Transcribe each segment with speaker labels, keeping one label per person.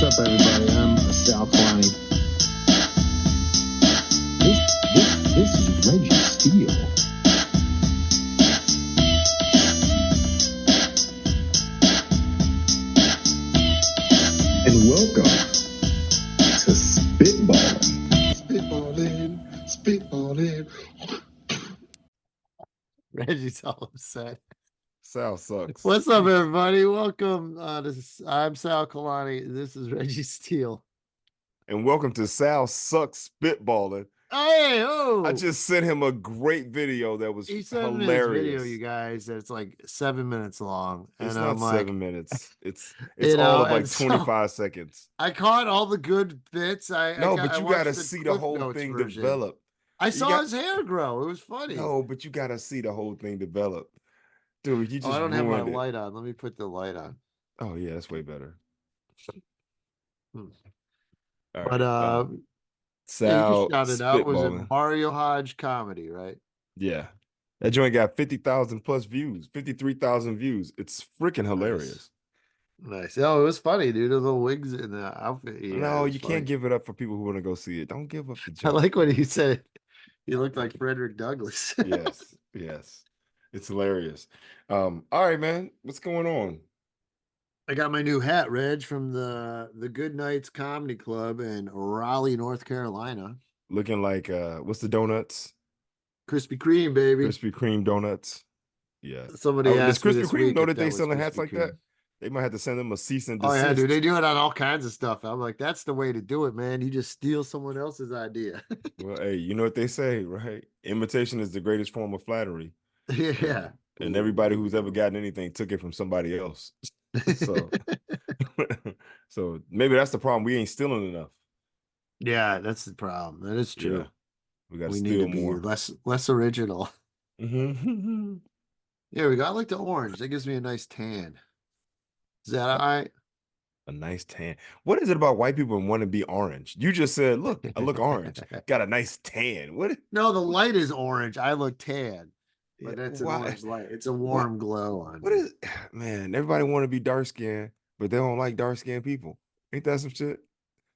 Speaker 1: up, everybody? I'm Sal Kalani. This is Reggie Steele. And welcome to Spitballin. Spitballin.
Speaker 2: Reggie's all upset.
Speaker 3: Sal sucks.
Speaker 2: What's up, everybody? Welcome. I'm Sal Kalani. This is Reggie Steele.
Speaker 3: And welcome to Sal Sucks Spitballin.
Speaker 2: Hey, oh!
Speaker 3: I just sent him a great video that was
Speaker 2: He sent me
Speaker 3: hilarious.
Speaker 2: this video, you guys. That's like 7 minutes long.
Speaker 3: It's
Speaker 2: and
Speaker 3: not
Speaker 2: I'm like,
Speaker 3: 7 minutes. It's
Speaker 2: you
Speaker 3: all
Speaker 2: know,
Speaker 3: of like
Speaker 2: and
Speaker 3: 25 seconds.
Speaker 2: I caught all the good bits.
Speaker 3: But you got to see the whole thing develop.
Speaker 2: I saw his hair grow. It was funny.
Speaker 3: No, but you got to see the whole thing develop. Dude, you just
Speaker 2: I don't have my
Speaker 3: ruined it.
Speaker 2: light on. Let me put the light on.
Speaker 3: Oh, yeah, that's way better.
Speaker 2: All
Speaker 3: right,
Speaker 2: but
Speaker 3: Sal
Speaker 2: you shouted out, was it
Speaker 3: Spitballin.
Speaker 2: Mario Hodge comedy, right?
Speaker 3: Yeah. That joint got 50,000 plus views, 53,000 views. It's freaking hilarious.
Speaker 2: Nice. Oh, it was funny, dude. The little wigs in the outfit. Yeah,
Speaker 3: no, you can't give it up for people who want to go see it. Don't give up the joke.
Speaker 2: I like what he said. He looked like Frederick Douglass.
Speaker 3: Yes. It's hilarious. All right, man. What's going on?
Speaker 2: I got my new hat, Reg, from the Good Nights Comedy Club in Raleigh, North Carolina.
Speaker 3: Looking like what's the donuts?
Speaker 2: Krispy Kreme, baby.
Speaker 3: Krispy Kreme donuts. Yeah.
Speaker 2: Somebody asked
Speaker 3: does
Speaker 2: me
Speaker 3: Krispy
Speaker 2: this
Speaker 3: Kreme
Speaker 2: week
Speaker 3: know
Speaker 2: if
Speaker 3: that they
Speaker 2: was
Speaker 3: selling
Speaker 2: Krispy
Speaker 3: hats like
Speaker 2: Kreme.
Speaker 3: that? They might have to send them a cease and desist.
Speaker 2: Oh yeah, dude. They do it on all kinds of stuff. I'm like, that's the way to do it, man. You just steal someone else's idea.
Speaker 3: Well, hey, you know what they say, right? Imitation is the greatest form of flattery.
Speaker 2: Yeah.
Speaker 3: And everybody who's ever gotten anything took it from somebody else. So, so maybe that's the problem. We ain't stealing enough.
Speaker 2: Yeah, that's the problem. That is true.
Speaker 3: Yeah. We got to
Speaker 2: need
Speaker 3: steal
Speaker 2: to be
Speaker 3: more.
Speaker 2: less original.
Speaker 3: Mm-hmm.
Speaker 2: Yeah, we got like the orange. That gives me a nice tan. Is that all right?
Speaker 3: A nice tan. What is it about white people and want to be orange? You just said, look, I look orange. Got a nice tan. What?
Speaker 2: No, the light is orange. I look tan. But that's an orange light. It's a warm glow on
Speaker 3: what is, man, everybody want to be dark skinned, but they don't like dark skinned people. Ain't that some shit?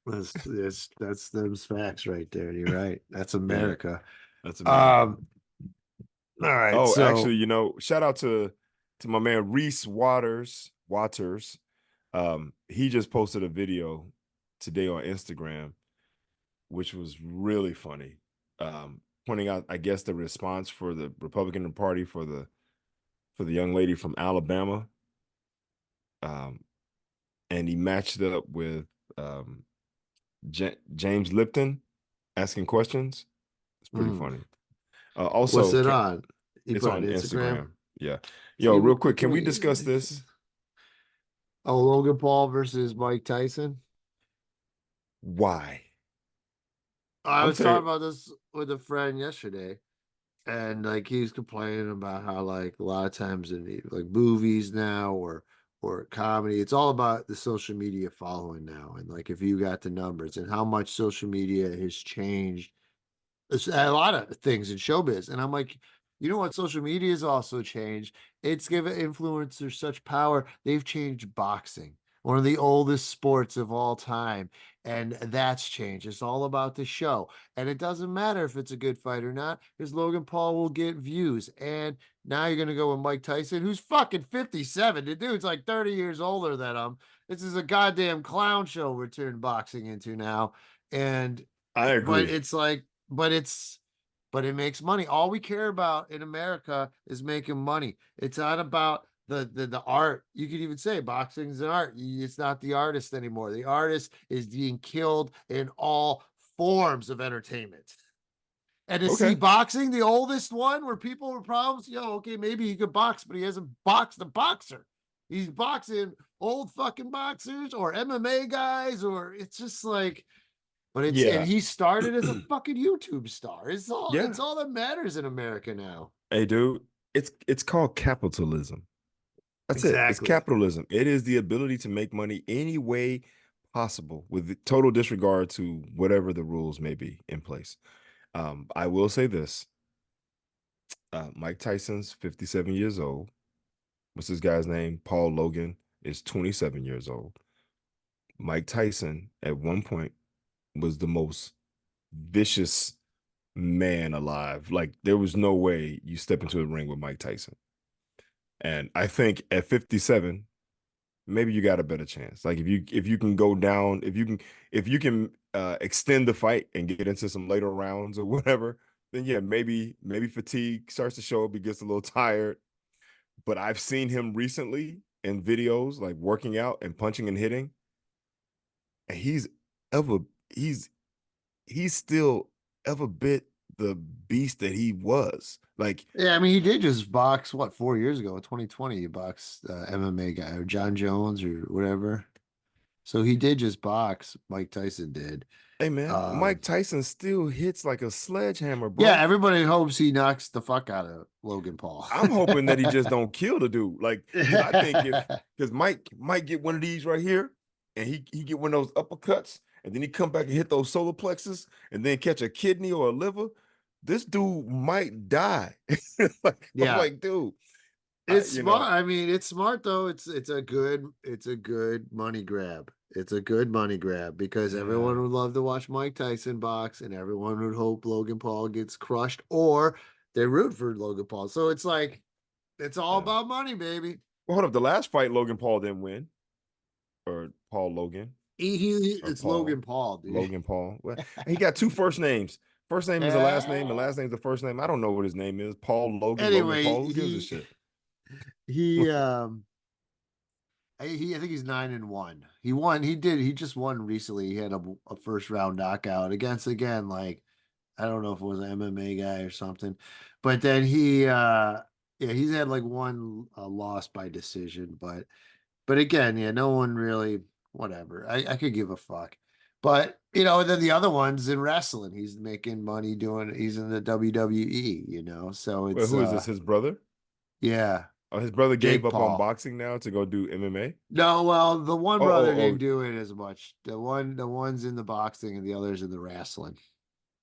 Speaker 2: That's those facts right there. You're right. That's America.
Speaker 3: Yeah, that's America.
Speaker 2: All right.
Speaker 3: Oh, so, actually, you know, shout out to my man Reese Waters. He just posted a video today on Instagram, which was really funny. Pointing out, I guess, the response for the Republican Party for the young lady from Alabama. And he matched it up with James Lipton asking questions. It's pretty funny. Also,
Speaker 2: what's it on?
Speaker 3: It's on Instagram. Yeah. Yo, real quick, can we discuss this?
Speaker 2: Oh, Logan Paul versus Mike Tyson.
Speaker 3: Why?
Speaker 2: I was talking about this with a friend yesterday, and like he's complaining about how like a lot of times in like movies now or comedy, it's all about the social media following now, and like if you got the numbers and how much social media has changed a lot of things in showbiz. And I'm like, you know what? Social media has also changed. It's given influencers such power. They've changed boxing, one of the oldest sports of all time. And that's changed. It's all about the show. And it doesn't matter if it's a good fight or not, because Logan Paul will get views. And now you're going to go with Mike Tyson, who's fucking 57. The dude's like 30 years older than him. This is a goddamn clown show we're turning boxing into now. And
Speaker 3: I agree.
Speaker 2: But it's like, but it makes money. All we care about in America is making money. It's not about the art. You could even say boxing is an art. It's not the artist anymore. The artist is being killed in all forms of entertainment. And to see boxing, the oldest one where people were problems, okay, maybe he could box, but he hasn't boxed a boxer. He's boxing old fucking boxers or MMA guys, or it's just like, but it's and he started as a fucking YouTube star. It's all that matters in America now.
Speaker 3: Hey, dude, it's called capitalism. That's it. It's capitalism. It is the ability to make money any way possible with total disregard to whatever the rules may be in place. I will say this. Mike Tyson's 57 years old. What's this guy's name? Paul Logan is 27 years old. Mike Tyson at one point was the most vicious man alive. Like there was no way you step into a ring with Mike Tyson. And I think at 57, maybe you got a better chance. Like if you can go down, if you can extend the fight and get into some later rounds or whatever, then yeah, maybe fatigue starts to show up. He gets a little tired. But I've seen him recently in videos like working out and punching and hitting, and ever he's he's still ever bit the beast that he was. Like,
Speaker 2: Yeah, I mean, he did just box what 4 years ago, in 2020. He boxed MMA guy or John Jones or whatever. So he did just box. Mike Tyson did.
Speaker 3: hey man,
Speaker 2: Um,
Speaker 3: Mike Tyson still hits like a sledgehammer,
Speaker 2: yeah,
Speaker 3: bro.
Speaker 2: everybody hopes he knocks the fuck out of Logan Paul.
Speaker 3: I'm hoping that he just don't kill the dude. Like, because I think because Mike might get one of these right here, and he get one of those uppercuts, and then he come back and hit those solar plexus, and then catch a kidney or a liver. This dude might die. Like, I'm
Speaker 2: Yeah.
Speaker 3: like, dude,
Speaker 2: It's smart. I mean, it's smart though. It's a good money grab. It's a good money grab because everyone would love to watch Mike Tyson box, and everyone would hope Logan Paul gets crushed, or they root for Logan Paul. So it's like it's all about money, baby.
Speaker 3: Well, hold up. The last fight, Logan Paul didn't win, or Paul Logan.
Speaker 2: It's
Speaker 3: Paul,
Speaker 2: Logan Paul, dude.
Speaker 3: Logan Paul. Well, he got two first names. First name is the last name, and last name is the first name. I don't know what his name is. Paul Logan, Logan
Speaker 2: Anyway,
Speaker 3: Paul. Who gives a shit?
Speaker 2: he I think he's 9-1. He just won recently. He had a first round knockout against, again, like I don't know if it was an MMA guy or something. But then he's had like one loss by decision, but again, yeah, no one really, whatever. I could give a fuck. But and then the other one's in wrestling. He's making money he's in the WWE, so
Speaker 3: Well,
Speaker 2: it's
Speaker 3: who is this? His brother?
Speaker 2: yeah,
Speaker 3: Oh, his brother gave
Speaker 2: Jake
Speaker 3: up on
Speaker 2: Paul.
Speaker 3: boxing now to go do MMA.
Speaker 2: No, well, the one
Speaker 3: Oh,
Speaker 2: brother didn't do it as much. The one's in the boxing and the other's in the wrestling.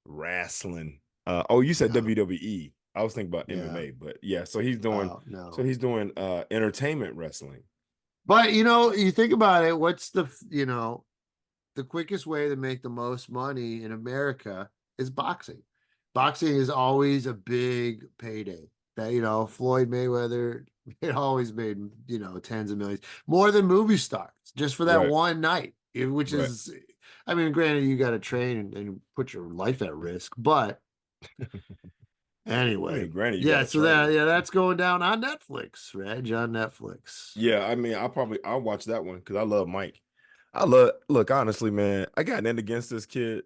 Speaker 3: Wrestling. Oh, you said
Speaker 2: Yeah.
Speaker 3: WWE. I was thinking about
Speaker 2: Yeah.
Speaker 3: MMA, but yeah, so he's doing
Speaker 2: No.
Speaker 3: so he's doing entertainment wrestling.
Speaker 2: But you think about it, what's the quickest way to make the most money in America is boxing. Boxing is always a big payday. That Floyd Mayweather, it always made tens of millions, more than movie stars, just for that
Speaker 3: Right.
Speaker 2: one night. Which
Speaker 3: Right.
Speaker 2: is, I mean, granted, you got to train and put your life at risk, but anyway,
Speaker 3: I mean, granted, you
Speaker 2: yeah.
Speaker 3: gotta
Speaker 2: So
Speaker 3: train.
Speaker 2: that's going down on Netflix, Reg, on Netflix.
Speaker 3: Yeah, I mean, I'll watch that one because I love Mike. Look, honestly, man, I got nothing against this kid.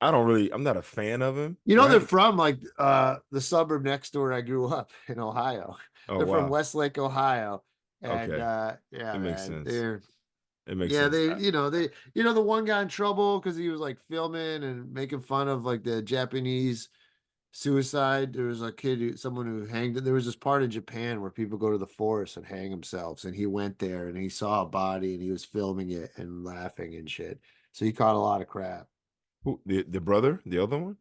Speaker 3: I'm not a fan of him.
Speaker 2: They're
Speaker 3: Right?
Speaker 2: from like the suburb next door I grew up in, Ohio.
Speaker 3: Oh,
Speaker 2: They're from
Speaker 3: wow.
Speaker 2: Westlake, Ohio. And
Speaker 3: Okay.
Speaker 2: yeah,
Speaker 3: It makes
Speaker 2: man,
Speaker 3: sense. It makes
Speaker 2: yeah,
Speaker 3: sense.
Speaker 2: the one got in trouble because he was like filming and making fun of like the Japanese suicide. There was a someone who hanged. There was this part in Japan where people go to the forest and hang themselves, and he went there and he saw a body and he was filming it and laughing and shit. So he caught a lot of crap.
Speaker 3: Who, the brother, the other one?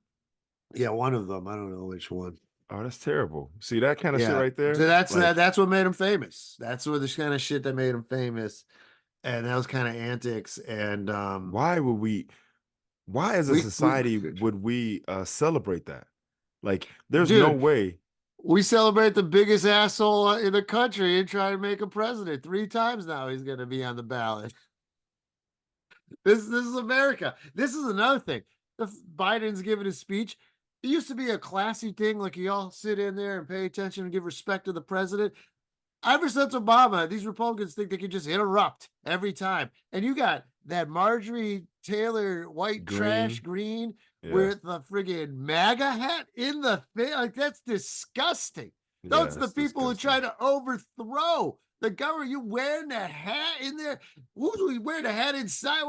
Speaker 2: Yeah, one of them. I don't know which one.
Speaker 3: Oh, that's terrible. See that kind of shit
Speaker 2: Yeah.
Speaker 3: right there?
Speaker 2: So that's
Speaker 3: Like,
Speaker 2: that's what made him famous. That's what this kind of shit that made him famous. And those kind of antics. And
Speaker 3: why as a society would we celebrate that? Like, there's no way.
Speaker 2: We celebrate the biggest asshole in the country and try to make him president 3 times now. He's going to be on the ballot. This is America. This is another thing. If Biden's giving his speech, it used to be a classy thing, like you all sit in there and pay attention and give respect to the president. Ever since Obama, these Republicans think they can just interrupt every time. And you got that Marjorie Taylor white trash green with the friggin' MAGA hat in the thing. Like, that's disgusting. Those are the people who try to overthrow the government. You wearing that hat in there? Who's wearing a hat inside?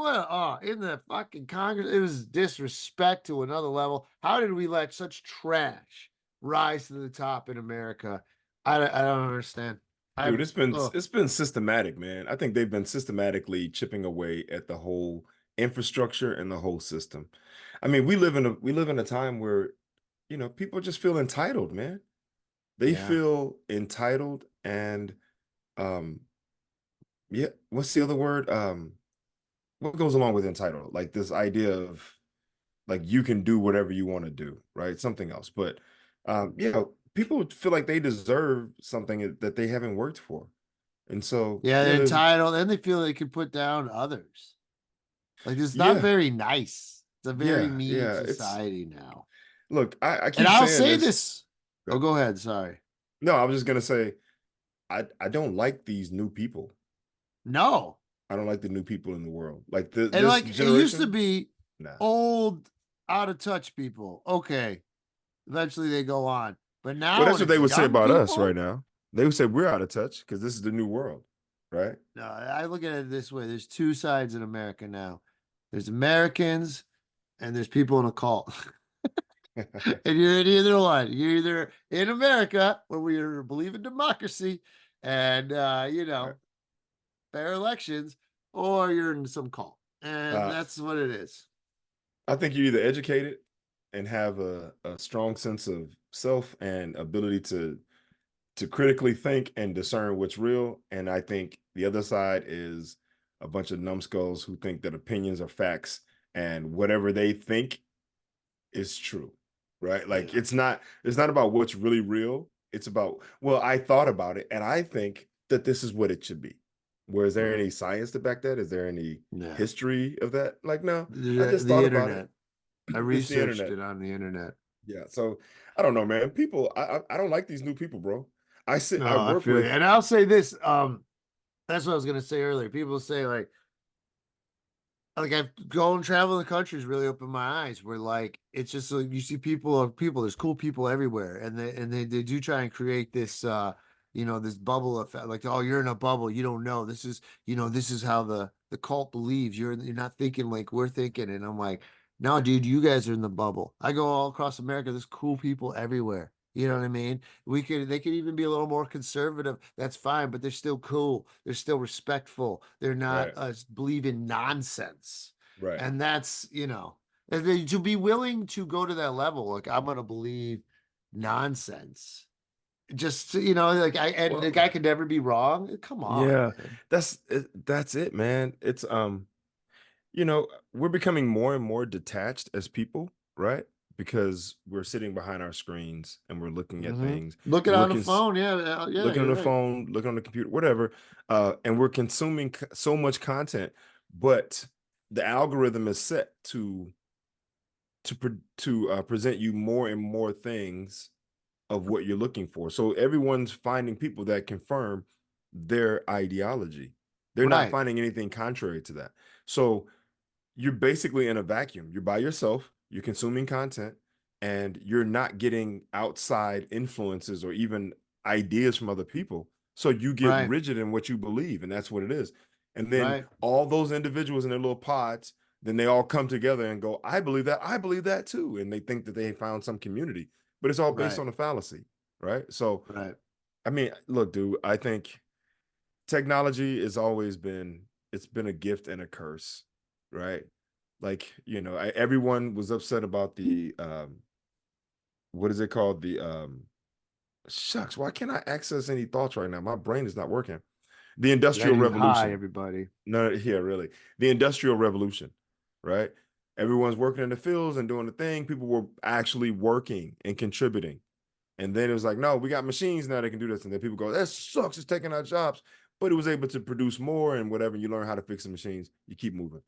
Speaker 2: In the fucking Congress? It was disrespect to another level. How did we let such trash rise to the top in America? I don't understand.
Speaker 3: Dude, it's been systematic, man. I think they've been systematically chipping away at the whole infrastructure and the whole system. I mean, we live in a time where, people just feel entitled, man. They feel entitled and yeah, what's the other word? what goes along with entitled? Like this idea of like you can do whatever you want to do, right? Something else. But people feel like they deserve something that they haven't worked for. And so,
Speaker 2: Yeah, they're
Speaker 3: there's
Speaker 2: entitled, and they feel they can put down others. Like it's not
Speaker 3: yeah,
Speaker 2: very nice. It's a very mean
Speaker 3: yeah. It's
Speaker 2: society now.
Speaker 3: look, I
Speaker 2: And
Speaker 3: keep
Speaker 2: I'll
Speaker 3: saying
Speaker 2: say
Speaker 3: this.
Speaker 2: this. Oh, go ahead. Sorry.
Speaker 3: No, I was just gonna say I don't like these new people.
Speaker 2: No.
Speaker 3: I don't like the new people in the world. Like
Speaker 2: And
Speaker 3: this
Speaker 2: like it used to
Speaker 3: generation,
Speaker 2: be
Speaker 3: nah.
Speaker 2: old, out of touch people. Okay. Eventually they go on. But
Speaker 3: Well,
Speaker 2: now
Speaker 3: that's
Speaker 2: when
Speaker 3: what they
Speaker 2: it's
Speaker 3: would say
Speaker 2: young
Speaker 3: about us right
Speaker 2: people,
Speaker 3: now. They would say we're out of touch because this is the new world, right?
Speaker 2: no, I look at it this way. There's two sides in America now. There's Americans and there's people in a cult. And you're in either one. You're either in America where we believe in democracy and
Speaker 3: Right.
Speaker 2: fair elections, or you're in some cult. And
Speaker 3: Uh,
Speaker 2: that's what it is.
Speaker 3: I think you're either educated and have a strong sense of self and ability to critically think and discern what's real. And I think the other side is a bunch of numbskulls who think that opinions are facts and whatever they think is true. Right. Like
Speaker 2: Yeah.
Speaker 3: it's not about what's really real. It's about, well, I thought about it and I think that this is what it should be. Where is there
Speaker 2: Mm,
Speaker 3: any science to back that? Is there any
Speaker 2: yeah.
Speaker 3: history of that? Like, no, I
Speaker 2: The,
Speaker 3: just
Speaker 2: the
Speaker 3: thought about it.
Speaker 2: internet. I
Speaker 3: It's the
Speaker 2: researched
Speaker 3: internet.
Speaker 2: it on the internet.
Speaker 3: Yeah. So I don't know, man. People, I don't like these new people, bro. I
Speaker 2: No, I
Speaker 3: work
Speaker 2: feel you.
Speaker 3: with
Speaker 2: And I'll say this. That's what I was gonna say earlier. People say like I've gone travel the country's really opened my eyes. Where like it's just like you see people. There's cool people everywhere, and they do try and create this this bubble effect. Like, oh, you're in a bubble. You don't know. This is how the cult believes. You're not thinking like we're thinking. And I'm like, no, dude, you guys are in the bubble. I go all across America. There's cool people everywhere. You know what I mean? They could even be a little more conservative. That's fine, but they're still cool. They're still respectful. They're not
Speaker 3: right,
Speaker 2: believe in nonsense.
Speaker 3: right.
Speaker 2: And that's, to be willing to go to that level, like I'm gonna believe nonsense. Just like and the
Speaker 3: Well,
Speaker 2: guy could never be wrong. Come on,
Speaker 3: yeah,
Speaker 2: man.
Speaker 3: that's it, man. It's we're becoming more and more detached as people, right? Because we're sitting behind our screens and we're looking at
Speaker 2: Hmm.
Speaker 3: things.
Speaker 2: Looking
Speaker 3: We're
Speaker 2: on the phone, yeah, yeah,
Speaker 3: looking on
Speaker 2: you're
Speaker 3: the
Speaker 2: right.
Speaker 3: phone, looking on the computer, whatever, and we're consuming so much content, but the algorithm is set to present you more and more things of what you're looking for. So everyone's finding people that confirm their ideology. They're not
Speaker 2: Right,
Speaker 3: finding anything contrary to that. So you're basically in a vacuum. You're by yourself, you're consuming content, and you're not getting outside influences or even ideas from other people. So you get
Speaker 2: right,
Speaker 3: rigid in what you believe, and that's what it is. And then
Speaker 2: right,
Speaker 3: all those individuals in their little pods, then they all come together and go, I believe that too. And they think that they found some community, but it's all based
Speaker 2: right,
Speaker 3: on a fallacy, right? So,
Speaker 2: right.
Speaker 3: I mean, look, dude, I think technology has always been it's been a gift and a curse, right? Like, everyone was upset about the what is it called? The shucks, why can't I access any thoughts right now? My brain is not working. The
Speaker 2: You gotta
Speaker 3: Industrial
Speaker 2: use hi,
Speaker 3: Revolution.
Speaker 2: everybody.
Speaker 3: No, yeah, really. The Industrial Revolution, right? Everyone's working in the fields and doing the thing. People were actually working and contributing. And then it was like, no, we got machines now that can do this. And then people go, that sucks. It's taking our jobs. But it was able to produce more and whatever. And you learn how to fix the machines. You keep moving.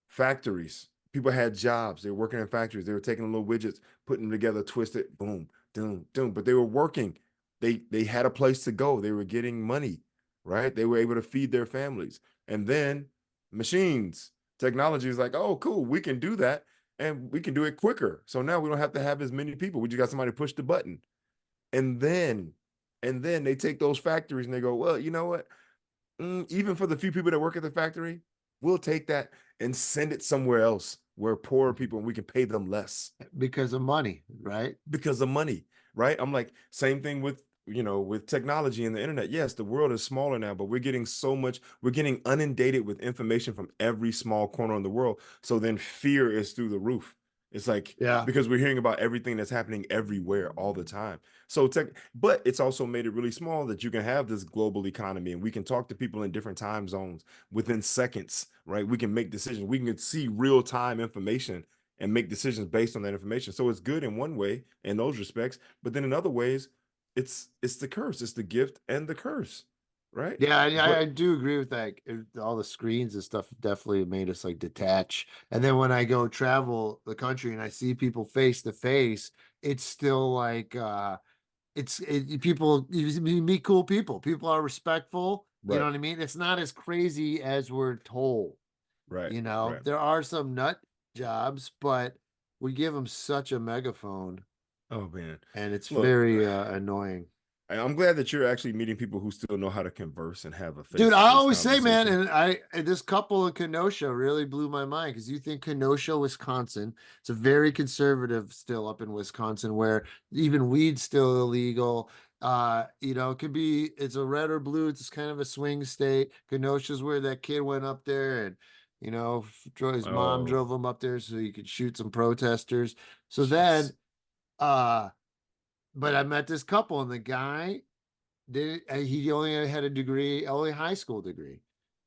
Speaker 3: Factories. People had jobs. They were working in factories. They were taking little widgets, putting them together, twisted, boom, doom, doom. But they were working. They had a place to go. They were getting money, right? They were able to feed their families. And then machines, technology is like, oh, cool, we can do that. And we can do it quicker. So now we don't have to have as many people. We just got somebody to push the button. And then, they take those factories and they go, well, you know what? Even for the few people that work at the factory, we'll take that and send it somewhere else where poorer people and we can pay them less
Speaker 2: Because of money, right?
Speaker 3: because of money, right? I'm like, same thing with with technology and the internet. Yes, the world is smaller now, but we're getting inundated with information from every small corner in the world. So then fear is through the roof. It's like,
Speaker 2: Yeah.
Speaker 3: because we're hearing about everything that's happening everywhere all the time. So but it's also made it really small that you can have this global economy and we can talk to people in different time zones within seconds, right? We can make decisions. We can see real time information and make decisions based on that information. So it's good in one way in those respects, but then in other ways, it's the curse. It's the gift and the curse, right?
Speaker 2: Yeah, I
Speaker 3: But
Speaker 2: do agree with that. All the screens and stuff definitely made us like detach. And then when I go travel the country and I see people face to face, it's still like people you meet cool people. People are respectful. You know
Speaker 3: right,
Speaker 2: what I mean? It's not as crazy as we're told.
Speaker 3: right,
Speaker 2: You know,
Speaker 3: right.
Speaker 2: there are some nut jobs, but we give them such a megaphone,
Speaker 3: Oh man.
Speaker 2: and it's
Speaker 3: Look,
Speaker 2: very annoying.
Speaker 3: I'm glad that you're actually meeting people who still know how to converse and have a
Speaker 2: Dude, I
Speaker 3: face-to-face
Speaker 2: always say, man,
Speaker 3: conversation.
Speaker 2: and this couple in Kenosha really blew my mind because you think Kenosha, Wisconsin, it's a very conservative still up in Wisconsin where even weed's still illegal. It could be it's a red or blue, it's kind of a swing state. Kenosha's where that kid went up there and his mom
Speaker 3: Oh,
Speaker 2: drove him up there so he could shoot some protesters. So
Speaker 3: jeez.
Speaker 2: then uh but I met this couple and the guy he only had a degree, only high school degree.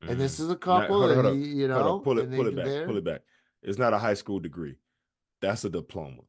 Speaker 2: And this is a
Speaker 3: Now,
Speaker 2: couple that
Speaker 3: hold up,
Speaker 2: he, and
Speaker 3: pull
Speaker 2: they've
Speaker 3: it
Speaker 2: been
Speaker 3: back, pull
Speaker 2: there.
Speaker 3: it back. It's not a high school degree. That's a diploma,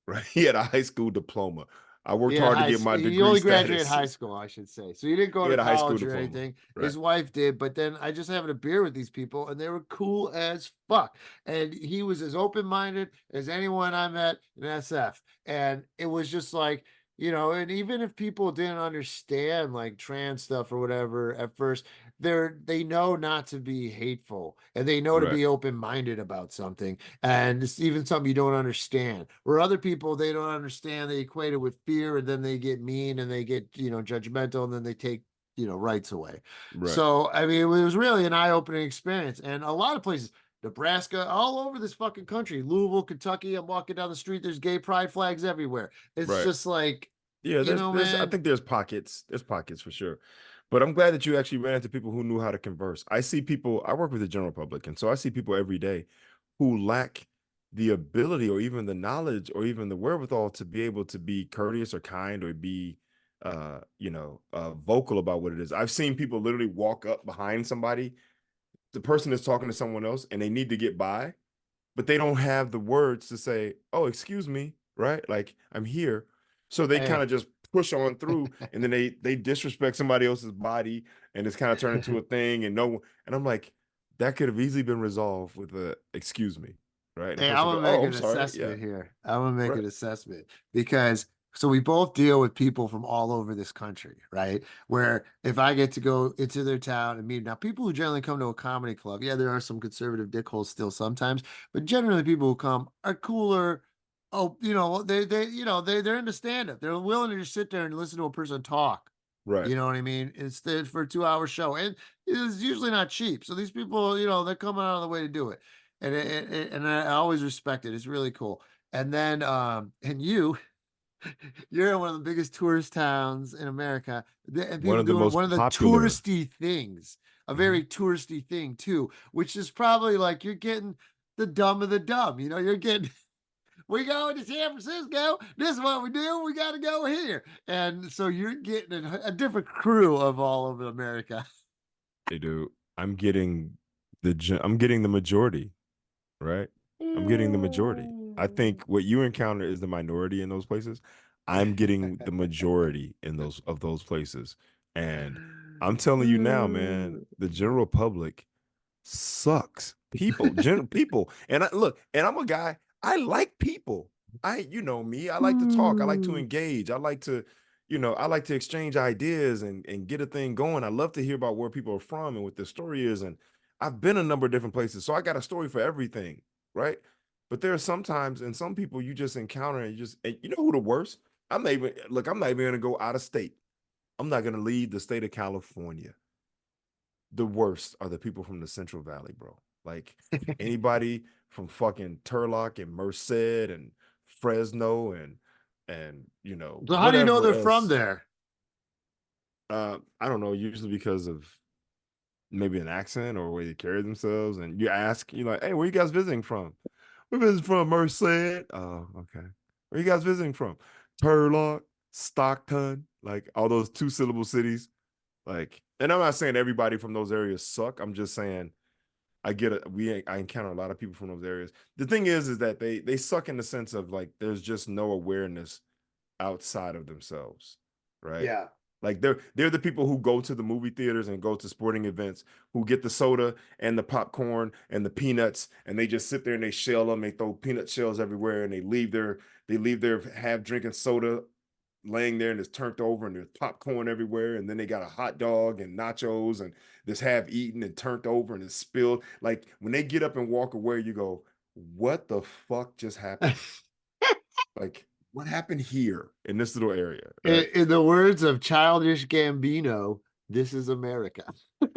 Speaker 3: right? He had a high school diploma. I worked hard to get my
Speaker 2: He
Speaker 3: degree
Speaker 2: only graduated
Speaker 3: status.
Speaker 2: high school, I should say. So he didn't go
Speaker 3: He
Speaker 2: to
Speaker 3: had a high school
Speaker 2: college or
Speaker 3: diploma,
Speaker 2: anything.
Speaker 3: right?
Speaker 2: His wife did, but then I just having a beer with these people and they were cool as fuck. And he was as open-minded as anyone I met in SF. And it was just like, and even if people didn't understand like trans stuff or whatever at first, they know not to be hateful and they know to
Speaker 3: Right,
Speaker 2: be open-minded about something, and it's even something you don't understand. Where other people they don't understand, they equate it with fear, and then they get mean and they get judgmental, and then they take rights away.
Speaker 3: right,
Speaker 2: So I mean, it was really an eye-opening experience, and a lot of places. Nebraska, all over this fucking country, Louisville, Kentucky. I'm walking down the street. There's gay pride flags everywhere. It's
Speaker 3: right.
Speaker 2: just like,
Speaker 3: Yeah, I
Speaker 2: man.
Speaker 3: think there's pockets. There's pockets for sure. But I'm glad that you actually ran into people who knew how to converse. I see people, I work with the general public, and so I see people every day who lack the ability or even the knowledge or even the wherewithal to be able to be courteous or kind or be vocal about what it is. I've seen people literally walk up behind somebody, the person is talking to someone else and they need to get by, but they don't have the words to say, "Oh, excuse me," right? Like, I'm here. So they kind
Speaker 2: Hey.
Speaker 3: of just push on through and then they disrespect somebody else's body and it's kind of turned into a thing and I'm like, that could have easily been resolved with a excuse me, right? And the
Speaker 2: Hey, I'm
Speaker 3: person go,
Speaker 2: gonna make
Speaker 3: "Oh, I'm
Speaker 2: an
Speaker 3: sorry." Yeah.
Speaker 2: assessment here. I'm gonna make
Speaker 3: Right.
Speaker 2: an assessment because so we both deal with people from all over this country, right? Where if I get to go into their town and meet now, people who generally come to a comedy club, yeah, there are some conservative dickholes still sometimes, but generally people who come are cooler. Oh, they're into stand-up. They're willing to just sit there and listen to a person talk.
Speaker 3: Right.
Speaker 2: You know what I mean? Instead for a 2 hour show. And it's usually not cheap. So these people, they're coming out of the way to do it. And I always respect it. It's really cool. And then and you're in one of the biggest tourist towns in America, and
Speaker 3: One
Speaker 2: people
Speaker 3: of the
Speaker 2: doing
Speaker 3: most
Speaker 2: one of the
Speaker 3: popular.
Speaker 2: touristy things, a
Speaker 3: Mhm.
Speaker 2: very touristy thing too, which is probably like you're getting the dumb of the dumb. You're getting we going to San Francisco. This is what we do. We got to go here. And so you're getting a different crew of all over America.
Speaker 3: They do. I'm getting the majority, right? I'm getting the majority. I think what you encounter is the minority in those places. I'm getting the majority in those places. And I'm telling you now, man, the general public sucks. People. And and I'm a guy, I like people. You know me, I like to talk, I like to engage, I like to exchange ideas and get a thing going. I love to hear about where people are from and what their story is. And I've been a number of different places, so I got a story for everything, right? But there are sometimes and some people you just encounter and you know who the worst? I'm not even gonna go out of state. I'm not gonna leave the state of California. The worst are the people from the Central Valley, bro. Like anybody from fucking Turlock and Merced and Fresno and
Speaker 2: So how do you know
Speaker 3: whatever
Speaker 2: they're from
Speaker 3: else.
Speaker 2: there?
Speaker 3: I don't know, usually because of maybe an accent or way they carry themselves. And you ask, you're like, "Hey, where you guys visiting from?" We're visiting from Merced. Oh, okay. Where you guys visiting from? Turlock, Stockton, like all those 2-syllable cities. Like, and I'm not saying everybody from those areas suck. I'm just saying I encounter a lot of people from those areas. The thing is that they suck in the sense of like there's just no awareness outside of themselves, right?
Speaker 2: Yeah.
Speaker 3: Like they're the people who go to the movie theaters and go to sporting events, who get the soda and the popcorn and the peanuts, and they just sit there and they shell them. They throw peanut shells everywhere, and they leave their half drinking soda laying there, and it's turned over, and there's popcorn everywhere, and then they got a hot dog and nachos, and this half eaten and turned over and it's spilled. Like when they get up and walk away, you go, "What the fuck just happened?" Like, what happened here in this little area, right?
Speaker 2: In the words of Childish Gambino, this is America.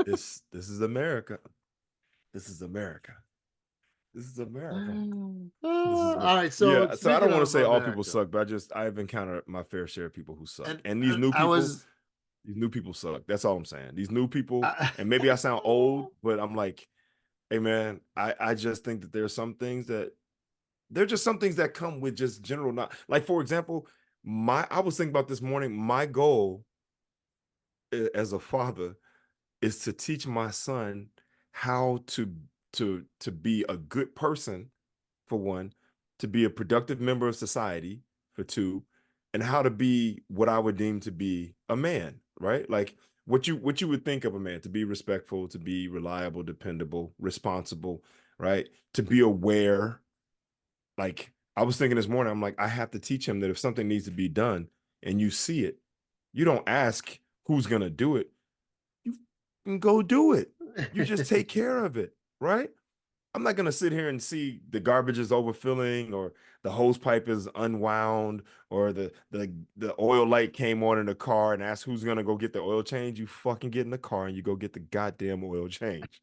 Speaker 3: This is America. This is America. This is America. This is
Speaker 2: All right,
Speaker 3: so I
Speaker 2: speaking
Speaker 3: don't want to
Speaker 2: of
Speaker 3: say all people
Speaker 2: America,
Speaker 3: suck, but I've encountered my fair share of people who suck.
Speaker 2: and
Speaker 3: And these
Speaker 2: I was
Speaker 3: new people suck. That's all I'm saying. These new people,
Speaker 2: I,
Speaker 3: and maybe I sound old, but I'm like, hey man, I just think that there are some things that there are just some things that come with just general not like, for example, I was thinking about this morning, my goal as a father is to teach my son how to be a good person, for one, to be a productive member of society, for two, and how to be what I would deem to be a man, right? Like what you would think of a man: to be respectful, to be reliable, dependable, responsible, right? To be aware. Like I was thinking this morning, I'm like, I have to teach him that if something needs to be done and you see it, you don't ask who's gonna do it. You can go do it. You just take care of it, right? I'm not gonna sit here and see the garbage is overfilling, or the hose pipe is unwound, or the oil light came on in the car, and ask who's gonna go get the oil change. You fucking get in the car and you go get the goddamn oil change,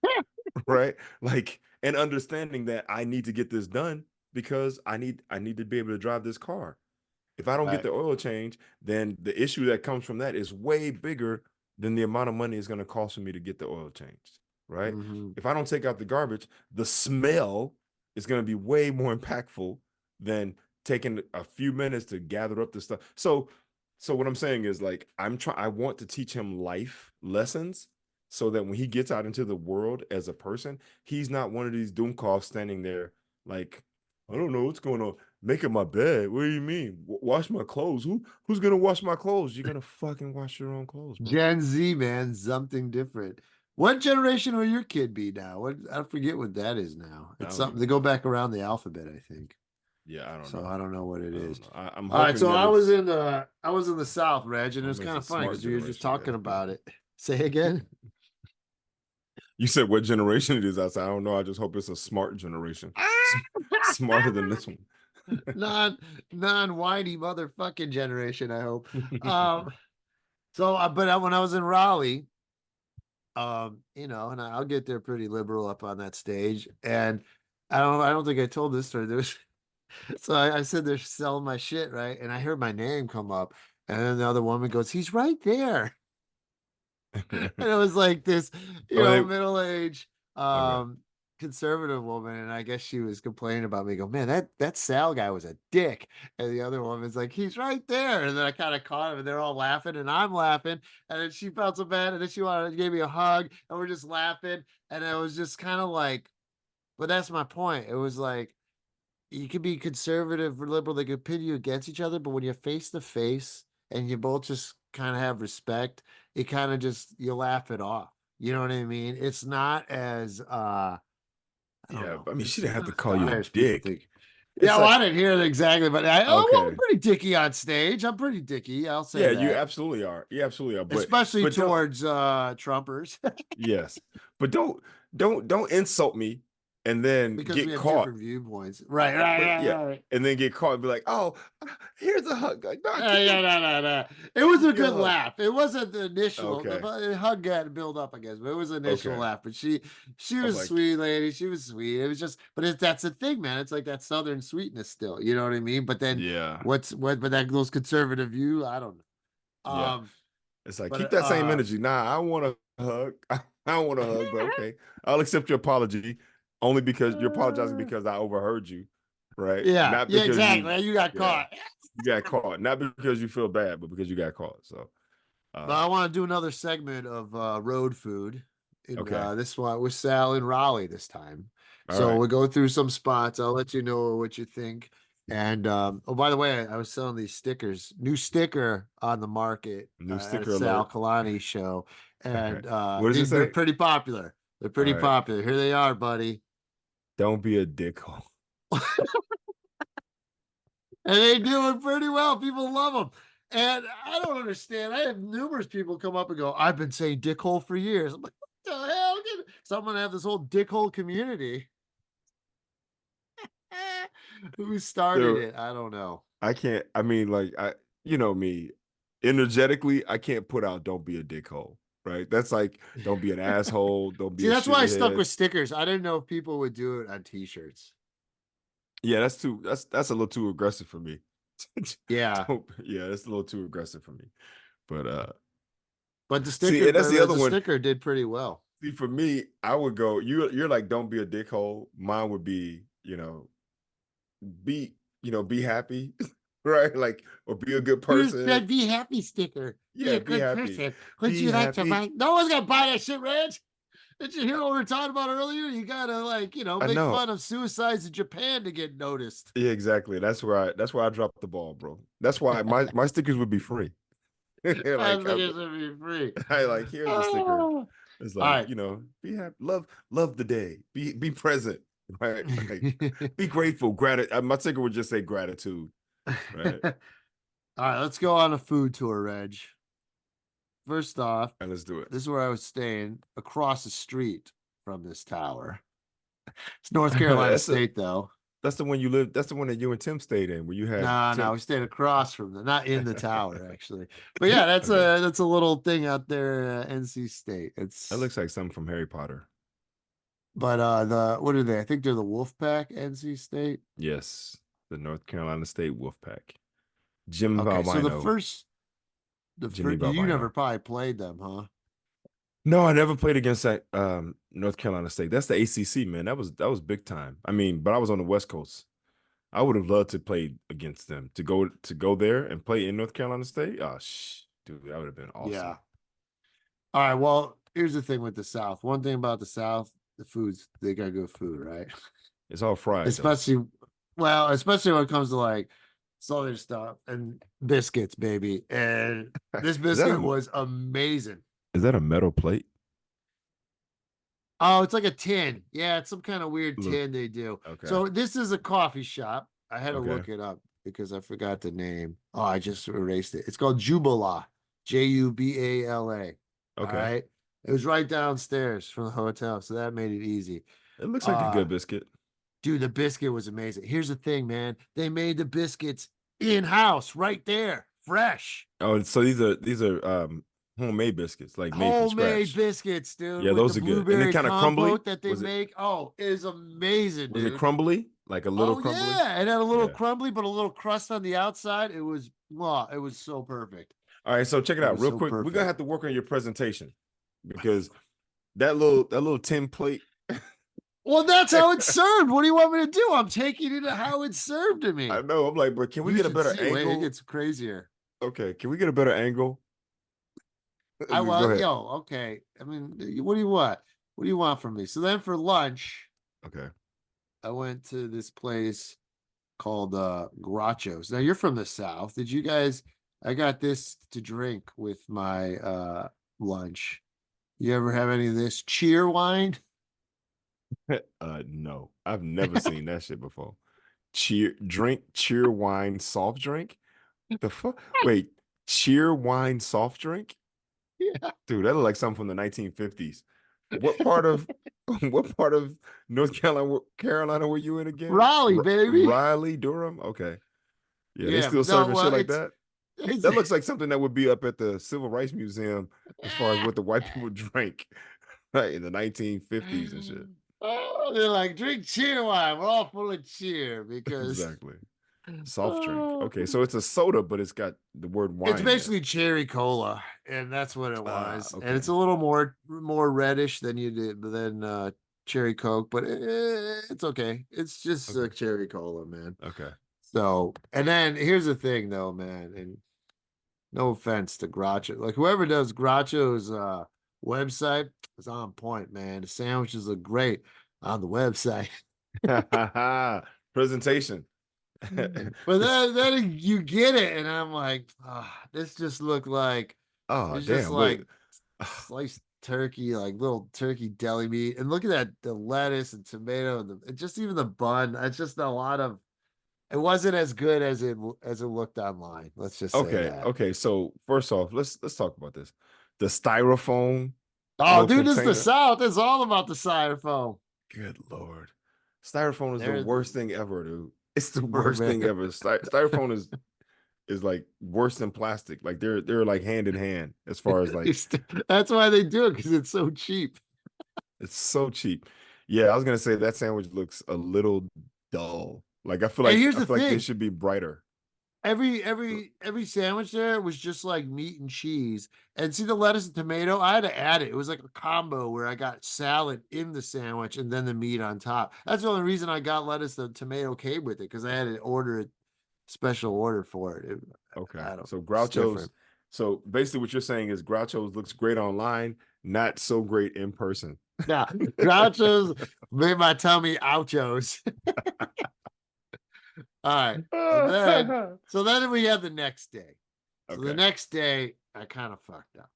Speaker 3: right? Like, and understanding that I need to get this done because I need to be able to drive this car. If I don't get
Speaker 2: right.
Speaker 3: the oil change, then the issue that comes from that is way bigger than the amount of money it's going to cost for me to get the oil changed, right?
Speaker 2: Mhm.
Speaker 3: If I don't take out the garbage, the smell is going to be way more impactful than taking a few minutes to gather up the stuff. So what I'm saying is, like, I want to teach him life lessons so that when he gets out into the world as a person, he's not one of these doomcoffs standing there like, I don't know what's going on. Making my bed. What do you mean? Wash my clothes? Who's gonna wash my clothes? You're gonna fucking wash your own clothes, bro.
Speaker 2: Gen Z, man, something different. What generation will your kid be now? What I forget what that is now.
Speaker 3: I
Speaker 2: It's
Speaker 3: don't
Speaker 2: something
Speaker 3: even
Speaker 2: they go
Speaker 3: know.
Speaker 2: back around the alphabet, I think.
Speaker 3: Yeah, I don't
Speaker 2: So
Speaker 3: know.
Speaker 2: I don't know what it
Speaker 3: I don't
Speaker 2: is.
Speaker 3: know. I'm
Speaker 2: All right,
Speaker 3: hoping
Speaker 2: so
Speaker 3: that it's
Speaker 2: I was in the South, Reg, and it was
Speaker 3: hoping it's
Speaker 2: kind
Speaker 3: a
Speaker 2: of funny
Speaker 3: smart
Speaker 2: because we were just
Speaker 3: generation,
Speaker 2: talking
Speaker 3: man.
Speaker 2: about it. Say again.
Speaker 3: You said what generation it is. I said I don't know. I just hope it's a smart generation, smarter than this one.
Speaker 2: non whiny motherfucking generation, I hope. But when I was in Raleigh, and I'll get there pretty liberal up on that stage. And I don't think I told this story. There was so I said they're selling my shit, right? And I heard my name come up, and then the other woman goes, "He's right there." And it was like this,
Speaker 3: Oh,
Speaker 2: middle age,
Speaker 3: okay.
Speaker 2: conservative woman, and I guess she was complaining about me. Go, man, that Sal guy was a dick. And the other woman's like, he's right there. And then I kind of caught him, and they're all laughing, and I'm laughing. And then she felt so bad, and then she gave me a hug, and we're just laughing. And it was just kind of like, but that's my point. It was like you could be conservative or liberal, they could pit you against each other, but when you're face to face and you both just kind of have respect, it kind of just you laugh it off. You know what I mean? It's not as I don't
Speaker 3: Yeah,
Speaker 2: know.
Speaker 3: I mean, she
Speaker 2: It's
Speaker 3: didn't have
Speaker 2: not
Speaker 3: to
Speaker 2: as
Speaker 3: call you a
Speaker 2: dire as people
Speaker 3: dick.
Speaker 2: think. Yeah,
Speaker 3: It's
Speaker 2: well, I
Speaker 3: like,
Speaker 2: didn't hear it exactly, but I'm
Speaker 3: okay,
Speaker 2: pretty dicky on stage. I'm pretty dicky. I'll say
Speaker 3: yeah, you
Speaker 2: that,
Speaker 3: absolutely are. You absolutely are.
Speaker 2: especially
Speaker 3: But don't.
Speaker 2: towards Trumpers,
Speaker 3: Yes, but don't insult me and then
Speaker 2: because we
Speaker 3: get
Speaker 2: have
Speaker 3: caught.
Speaker 2: different viewpoints. Right, right,
Speaker 3: But
Speaker 2: right,
Speaker 3: yeah,
Speaker 2: right.
Speaker 3: and then get caught and be like, oh, here's a hug. Like, no, keep
Speaker 2: Yeah,
Speaker 3: it.
Speaker 2: no, no, no. It was a
Speaker 3: Get a
Speaker 2: good
Speaker 3: hug.
Speaker 2: laugh. It wasn't the initial.
Speaker 3: Okay,
Speaker 2: The hug got build up, I guess, but it was an initial
Speaker 3: okay.
Speaker 2: laugh. But she
Speaker 3: I'm
Speaker 2: was a
Speaker 3: like,
Speaker 2: sweet lady. She was sweet. It was just, but that's the thing, man. It's like that southern sweetness still. You know what I mean? But then
Speaker 3: yeah,
Speaker 2: But that those conservative view, I don't know.
Speaker 3: yeah. It's like, keep
Speaker 2: But
Speaker 3: that same energy. Nah, I want a hug. I don't want a hug, but okay, I'll accept your apology only because you're apologizing because I overheard you. right?
Speaker 2: Yeah,
Speaker 3: Not
Speaker 2: yeah,
Speaker 3: because
Speaker 2: exactly. You got
Speaker 3: yeah,
Speaker 2: caught.
Speaker 3: you got caught. Not because you feel bad, but because you got caught. So,
Speaker 2: But I want to do another segment of road food. In
Speaker 3: okay,
Speaker 2: this one with Sal in Raleigh this time.
Speaker 3: all
Speaker 2: So
Speaker 3: right,
Speaker 2: we'll go through some spots. I'll let you know what you think. And oh, by the way, I was selling these stickers. New sticker on the market
Speaker 3: new
Speaker 2: at a
Speaker 3: sticker
Speaker 2: Sal
Speaker 3: alert.
Speaker 2: Kalani show,
Speaker 3: All right,
Speaker 2: and
Speaker 3: what does it
Speaker 2: they're
Speaker 3: say?
Speaker 2: pretty popular. They're
Speaker 3: All
Speaker 2: pretty
Speaker 3: right,
Speaker 2: popular. Here they are, buddy.
Speaker 3: don't be a dickhole.
Speaker 2: And they doing pretty well. People love them. And I don't understand. I have numerous people come up and go, I've been saying dickhole for years. I'm like, what the hell? Someone have this whole dickhole community. Who started
Speaker 3: Dude,
Speaker 2: it? I don't know.
Speaker 3: I can't. I mean, like you know me, energetically, I can't put out "Don't be a dickhole." Right? That's like, don't be an asshole. Don't be
Speaker 2: See,
Speaker 3: a
Speaker 2: that's why I stuck
Speaker 3: shithead.
Speaker 2: with stickers. I didn't know if people would do it on t-shirts.
Speaker 3: Yeah, that's too. That's a little too aggressive for me.
Speaker 2: Yeah.
Speaker 3: Yeah, that's a little too aggressive for me. But
Speaker 2: But the
Speaker 3: see,
Speaker 2: sticker,
Speaker 3: and that's the other
Speaker 2: the
Speaker 3: one.
Speaker 2: sticker did pretty well.
Speaker 3: See, for me, I would go. You're like, don't be a dickhole. Mine would be, be happy, right? Like, or be a good
Speaker 2: Here's
Speaker 3: person.
Speaker 2: that be happy sticker. Be
Speaker 3: Yeah,
Speaker 2: a
Speaker 3: be
Speaker 2: good
Speaker 3: happy.
Speaker 2: person. Would
Speaker 3: Be
Speaker 2: you like to
Speaker 3: happy.
Speaker 2: buy? No one's gonna buy that shit, Reg. Did you hear what we were talking about earlier? You gotta
Speaker 3: I
Speaker 2: make
Speaker 3: know.
Speaker 2: fun of suicides in Japan to get noticed.
Speaker 3: Yeah, exactly. That's where I dropped the ball, bro. That's why my stickers would be free.
Speaker 2: I
Speaker 3: Like
Speaker 2: think it should be free.
Speaker 3: I like, here's a sticker.
Speaker 2: Oh.
Speaker 3: It's
Speaker 2: All
Speaker 3: like,
Speaker 2: right.
Speaker 3: be happy, love the day, be present, right? Like, be grateful, gratitude. My sticker would just say gratitude, right?
Speaker 2: All right, let's go on a food tour, Reg. First off,
Speaker 3: And let's do it.
Speaker 2: this is where I was staying across the street from this tower. It's North Carolina
Speaker 3: That's the
Speaker 2: State, though.
Speaker 3: that's the one you live. That's the one that you and Tim stayed in, where you had
Speaker 2: No, no,
Speaker 3: Tim.
Speaker 2: we stayed across from the, not in the tower, actually. But yeah, that's
Speaker 3: Okay,
Speaker 2: a little thing out there, NC State.
Speaker 3: that
Speaker 2: It's
Speaker 3: looks like something from Harry Potter.
Speaker 2: but what are they? I think they're the Wolfpack, NC State.
Speaker 3: Yes, the North Carolina State Wolfpack. Jim
Speaker 2: Okay, so
Speaker 3: Valvino.
Speaker 2: the
Speaker 3: Jimmy
Speaker 2: first you never
Speaker 3: Valvino.
Speaker 2: probably played them, huh?
Speaker 3: No, I never played against that North Carolina State. That's the ACC, man. That was big time. I mean, but I was on the West Coast. I would have loved to play against them, to go there and play in North Carolina State. Oh, dude, that would have been
Speaker 2: Yeah.
Speaker 3: awesome.
Speaker 2: All right. Well, here's the thing with the South. One thing about the South, the foods, they got good food, right?
Speaker 3: It's all fried though.
Speaker 2: Especially, well, especially when it comes to like Southern stuff and biscuits, baby. And this
Speaker 3: Is that
Speaker 2: biscuit
Speaker 3: a
Speaker 2: was amazing.
Speaker 3: is that a metal plate?
Speaker 2: Oh, it's like a tin. Yeah, it's some kind of weird
Speaker 3: Look,
Speaker 2: tin they do.
Speaker 3: okay,
Speaker 2: So this is a coffee shop. I had to
Speaker 3: okay,
Speaker 2: look it up because I forgot the name. Oh, I just erased it. It's called Jubala, Jubala. All
Speaker 3: okay.
Speaker 2: right. It was right downstairs from the hotel, so that made it easy.
Speaker 3: It looks like a
Speaker 2: Uh,
Speaker 3: good biscuit.
Speaker 2: dude, the biscuit was amazing. Here's the thing, man. They made the biscuits in-house right there, fresh.
Speaker 3: Oh, so these are homemade biscuits, like made from
Speaker 2: Homemade
Speaker 3: scratch.
Speaker 2: biscuits, dude,
Speaker 3: Yeah,
Speaker 2: with the
Speaker 3: those are good. And then
Speaker 2: blueberry
Speaker 3: kind of crumbly.
Speaker 2: compote that they
Speaker 3: Was it
Speaker 2: make. Oh, it is amazing,
Speaker 3: was it
Speaker 2: dude.
Speaker 3: crumbly? Like a little
Speaker 2: Oh
Speaker 3: crumbly?
Speaker 2: yeah, it had a little
Speaker 3: Yeah.
Speaker 2: crumbly, but a little crust on the outside. It was, wow, it was so perfect.
Speaker 3: All right, so check it
Speaker 2: It
Speaker 3: out
Speaker 2: was
Speaker 3: real
Speaker 2: so
Speaker 3: quick. We're gonna
Speaker 2: perfect.
Speaker 3: have to work on your presentation because that little tin plate.
Speaker 2: Well, that's how it's served. What do you want me to do? I'm taking it to how it's served to
Speaker 3: I
Speaker 2: me.
Speaker 3: know. I'm like, but can we
Speaker 2: You
Speaker 3: get a
Speaker 2: should
Speaker 3: better
Speaker 2: see. Wait, it
Speaker 3: angle?
Speaker 2: gets crazier.
Speaker 3: Okay, can we get a better angle?
Speaker 2: I
Speaker 3: Go
Speaker 2: well,
Speaker 3: ahead.
Speaker 2: yo, okay. I mean, what do you want? What do you want from me? So then for lunch,
Speaker 3: Okay.
Speaker 2: I went to this place called Groucho's. Now you're from the South. Did you guys I got this to drink with my lunch. You ever have any of this cheer wine?
Speaker 3: No, I've never seen that shit before. Cheer wine soft drink. The fuck? Wait, cheer wine soft drink?
Speaker 2: Yeah.
Speaker 3: Dude, that look like something from the 1950s. What part of what part of North Carolina were you in again?
Speaker 2: Raleigh, baby.
Speaker 3: Riley, Durham? Okay. Yeah, they
Speaker 2: Yeah.
Speaker 3: still
Speaker 2: No,
Speaker 3: serving shit
Speaker 2: well,
Speaker 3: like that.
Speaker 2: it's
Speaker 3: That looks like something that would be up at the Civil Rights Museum as far as what the white people drank, right, in the 1950s and shit.
Speaker 2: Oh, they're like, drink cheer wine. We're all full of cheer because
Speaker 3: Exactly. Soft drink.
Speaker 2: oh,
Speaker 3: Okay, so it's a soda, but it's got the word
Speaker 2: it's
Speaker 3: wine in it.
Speaker 2: basically cherry cola, and that's what it was. And
Speaker 3: Okay.
Speaker 2: it's a little more reddish than you did than cherry Coke, but it's okay. It's just
Speaker 3: Okay.
Speaker 2: cherry cola, man.
Speaker 3: Okay.
Speaker 2: So, and then here's the thing, though, man, and no offense to Groucho, like whoever does Groucho's website is on point, man. The sandwiches look great on the website.
Speaker 3: Presentation.
Speaker 2: But then you get it, and I'm like, this just looked like
Speaker 3: Oh
Speaker 2: it's just
Speaker 3: damn! Wait.
Speaker 2: like sliced turkey, like little turkey deli meat. And look at that, the lettuce and tomato and just even the bun. It's just a lot of it wasn't as good as it looked online. Let's just say
Speaker 3: Okay.
Speaker 2: that.
Speaker 3: Okay. So first off, let's talk about this. The styrofoam
Speaker 2: Oh,
Speaker 3: little
Speaker 2: dude, this is the
Speaker 3: container.
Speaker 2: South. It's all about the styrofoam.
Speaker 3: Good Lord. Styrofoam is the
Speaker 2: There's
Speaker 3: worst thing ever, dude. It's the
Speaker 2: oh,
Speaker 3: worst
Speaker 2: man.
Speaker 3: thing ever. Styrofoam is like worse than plastic. Like they're like hand in hand as far as like
Speaker 2: That's why they do it, because it's so cheap.
Speaker 3: it's so cheap. Yeah, I was gonna say that sandwich looks a little dull. Like
Speaker 2: And here's
Speaker 3: I
Speaker 2: the
Speaker 3: feel like they
Speaker 2: thing.
Speaker 3: should be brighter.
Speaker 2: Every sandwich there was just like meat and cheese. And see the lettuce and tomato, I had to add it. It was like a combo where I got salad in the sandwich and then the meat on top. That's the only reason I got lettuce and tomato came with it, because I had to order a special order for it.
Speaker 3: Okay.
Speaker 2: I don't.
Speaker 3: So
Speaker 2: It's
Speaker 3: Groucho's
Speaker 2: different.
Speaker 3: so basically what you're saying is Groucho's looks great online, not so great in person.
Speaker 2: Now, Groucho's made my tummy ouchos. All right. So then we had the next day. So the
Speaker 3: Okay.
Speaker 2: next day, I kind of fucked up.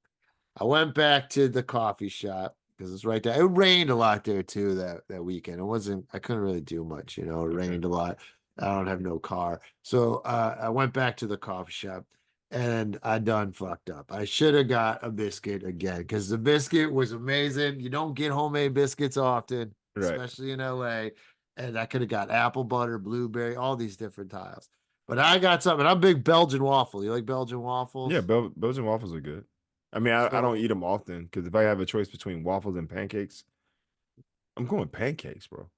Speaker 2: I went back to the coffee shop because it's right there. It rained a lot there too that weekend. I couldn't really do much, It
Speaker 3: Okay.
Speaker 2: rained a lot. I don't have no car. So I went back to the coffee shop and I done fucked up. I should have got a biscuit again, because the biscuit was amazing. You don't get homemade biscuits often,
Speaker 3: Right.
Speaker 2: especially in LA. And I could have got apple butter, blueberry, all these different tiles. But I got something. I'm a big Belgian waffle. You like Belgian
Speaker 3: Yeah,
Speaker 2: waffles?
Speaker 3: Belgian waffles are good. I mean, I don't
Speaker 2: So
Speaker 3: eat them often because if I have a choice between waffles and pancakes, I'm going pancakes, bro.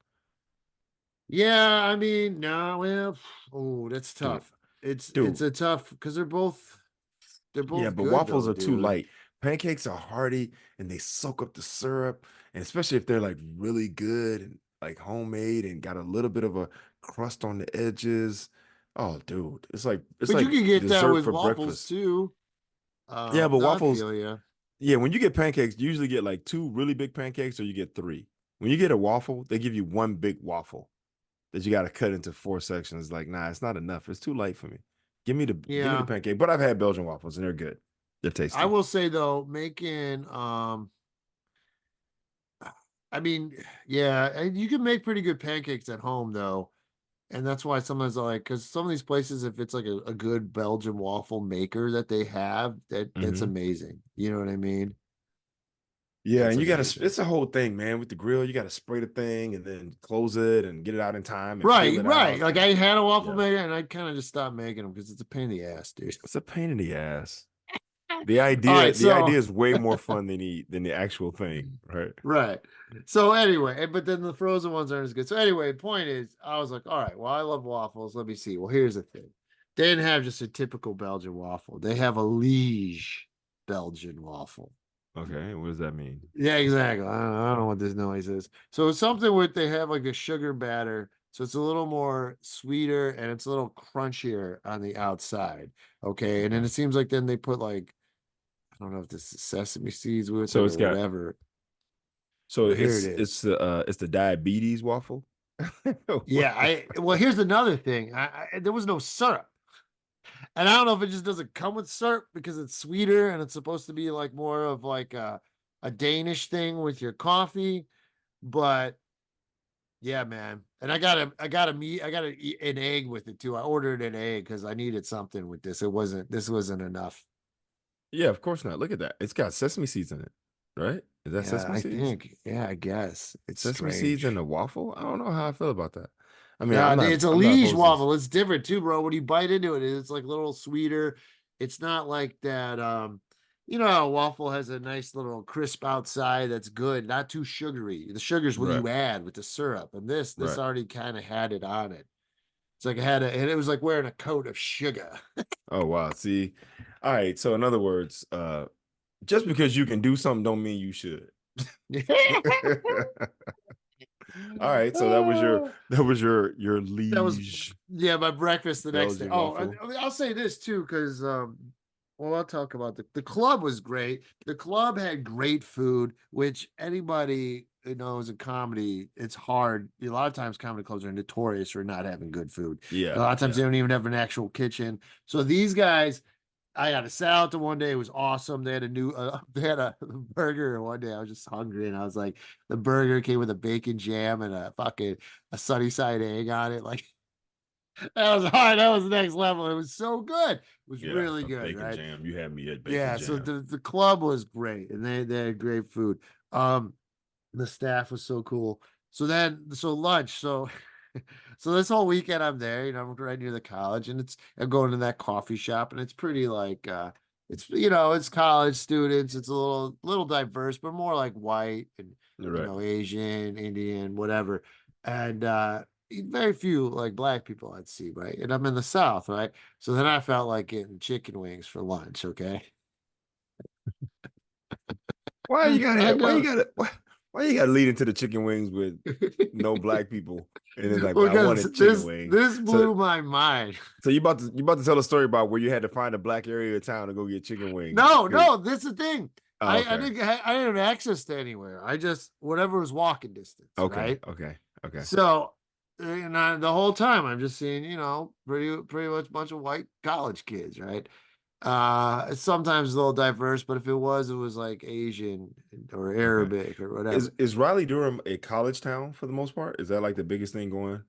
Speaker 2: yeah, I mean, no, well, oh, that's
Speaker 3: Dude,
Speaker 2: tough. It's
Speaker 3: dude.
Speaker 2: a tough, because they're
Speaker 3: Yeah,
Speaker 2: both
Speaker 3: but
Speaker 2: good
Speaker 3: waffles
Speaker 2: though,
Speaker 3: are too
Speaker 2: dude.
Speaker 3: light. Pancakes are hearty and they soak up the syrup. And especially if they're like really good and like homemade and got a little bit of a crust on the edges. Oh, dude, it's
Speaker 2: But you
Speaker 3: like
Speaker 2: can get that
Speaker 3: dessert
Speaker 2: with
Speaker 3: for
Speaker 2: waffles
Speaker 3: breakfast.
Speaker 2: too.
Speaker 3: Yeah, but
Speaker 2: No, I
Speaker 3: waffles,
Speaker 2: feel you.
Speaker 3: yeah, when you get pancakes, you usually get like two really big pancakes or you get three. When you get a waffle, they give you one big waffle that you got to cut into four sections. Like, nah, it's not enough. It's too light for me. Give me the
Speaker 2: Yeah,
Speaker 3: pancake. But I've had Belgian waffles and they're good. They're
Speaker 2: I
Speaker 3: tasty.
Speaker 2: will say though, making I mean, yeah, and you can make pretty good pancakes at home though. And that's why sometimes I like, because some of these places, if it's like a good Belgian waffle maker that they have, that's
Speaker 3: Hmm.
Speaker 2: amazing. You know what I mean?
Speaker 3: Yeah,
Speaker 2: That's
Speaker 3: and you gotta,
Speaker 2: amazing.
Speaker 3: it's a whole thing, man. With the grill, you gotta spray the thing and then close it and get it out in time and peel
Speaker 2: Right,
Speaker 3: it
Speaker 2: right.
Speaker 3: out.
Speaker 2: Like
Speaker 3: And
Speaker 2: I had a waffle
Speaker 3: yeah,
Speaker 2: maker and I kind of just stopped making them because it's a pain in the ass, dude.
Speaker 3: it's a pain in the ass.
Speaker 2: All right,
Speaker 3: The idea
Speaker 2: so
Speaker 3: is way more fun than the actual thing, right?
Speaker 2: right. So anyway, but then the frozen ones aren't as good. So anyway, point is, I was like, all right, well, I love waffles. Let me see. Well, here's the thing. They didn't have just a typical Belgian waffle. They have a Liege Belgian waffle.
Speaker 3: Okay, what does that mean?
Speaker 2: Yeah, exactly. I don't know what this noise is. So it's something with they have like a sugar batter. So it's a little more sweeter and it's a little crunchier on the outside. Okay. And then
Speaker 3: Okay,
Speaker 2: it seems like then they put like, I don't know if this is sesame seeds with
Speaker 3: so
Speaker 2: it
Speaker 3: it's
Speaker 2: or
Speaker 3: got
Speaker 2: whatever,
Speaker 3: so
Speaker 2: but here it is.
Speaker 3: it's the diabetes waffle.
Speaker 2: Yeah.
Speaker 3: What the
Speaker 2: Well, here's another thing. There was no syrup. And I don't know if it just doesn't come with syrup because it's sweeter and it's supposed to be like more of like a Danish thing with your coffee. But yeah, man. And an egg with it too. I ordered an egg because I needed something with this. This wasn't enough.
Speaker 3: Yeah, of course not. Look at that. It's got sesame seeds in it, right? Is that
Speaker 2: Yeah,
Speaker 3: sesame
Speaker 2: I
Speaker 3: seeds?
Speaker 2: think. Yeah, I guess. It's
Speaker 3: Sesame seeds in
Speaker 2: strange.
Speaker 3: a waffle? I don't know how I feel about that. I mean,
Speaker 2: Nah, it's a
Speaker 3: I'm not
Speaker 2: Liege
Speaker 3: opposed to this.
Speaker 2: waffle. It's different too, bro. When you bite into it, it's like a little sweeter. It's not like that. You know how a waffle has a nice little crisp outside that's good, not too sugary. The sugar's what
Speaker 3: Right,
Speaker 2: you add with the syrup, and this
Speaker 3: right.
Speaker 2: already kind of had it on it. It's like and it was like wearing a coat of sugar.
Speaker 3: Oh wow. See, all right. So in other words, just because you can do something don't mean you should. All right, so
Speaker 2: Oh,
Speaker 3: that was your
Speaker 2: that was
Speaker 3: liege
Speaker 2: my breakfast the next day.
Speaker 3: Belgian
Speaker 2: Oh,
Speaker 3: waffle.
Speaker 2: I'll say this too, because well, I'll talk about the club was great. The club had great food, which anybody who knows in comedy, it's hard. A lot of times comedy clubs are notorious for not having good food. A
Speaker 3: Yeah,
Speaker 2: lot of times
Speaker 3: yeah.
Speaker 2: they don't even have an actual kitchen. So these guys, I got a salad the one day. It was awesome. They had a new, they had a burger one day. I was just hungry and I was like, the burger came with a bacon jam and a sunny side egg on it. Like that was hard. That was the next level. It was so good. It was
Speaker 3: Yeah,
Speaker 2: really
Speaker 3: a
Speaker 2: good,
Speaker 3: bacon
Speaker 2: right?
Speaker 3: jam. You had me at bacon
Speaker 2: Yeah. So
Speaker 3: jam.
Speaker 2: the club was great and they had great food. Um, the staff was so cool. So lunch. So this whole weekend I'm there, I'm right near the college and I'm going to that coffee shop and it's pretty like it's college students. It's a little diverse, but more like white and
Speaker 3: Right.
Speaker 2: Asian, Indian, whatever. And very few like black people I'd see, right? And I'm in the South, right? So then I felt like getting chicken wings for lunch, okay?
Speaker 3: Why you
Speaker 2: I
Speaker 3: gotta why you
Speaker 2: go
Speaker 3: gotta why you gotta lead into the chicken wings with no black people and then like, well, I
Speaker 2: because
Speaker 3: wanted chicken
Speaker 2: this
Speaker 3: wings.
Speaker 2: this
Speaker 3: So
Speaker 2: blew my mind.
Speaker 3: so you about to tell a story about where you had to find a black area of town to go get chicken wings.
Speaker 2: No,
Speaker 3: 'Cause-
Speaker 2: no, this is the thing.
Speaker 3: oh,
Speaker 2: I
Speaker 3: okay.
Speaker 2: didn't I didn't have access to anywhere. I just whatever was walking distance,
Speaker 3: Okay.
Speaker 2: right?
Speaker 3: Okay. Okay.
Speaker 2: So the whole time I'm just seeing, pretty much a bunch of white college kids, right? Sometimes a little diverse, but if it was like Asian or
Speaker 3: Okay.
Speaker 2: Arabic or
Speaker 3: Is
Speaker 2: whatever.
Speaker 3: is Raleigh Durham a college town for the most part? Is that like the biggest thing going?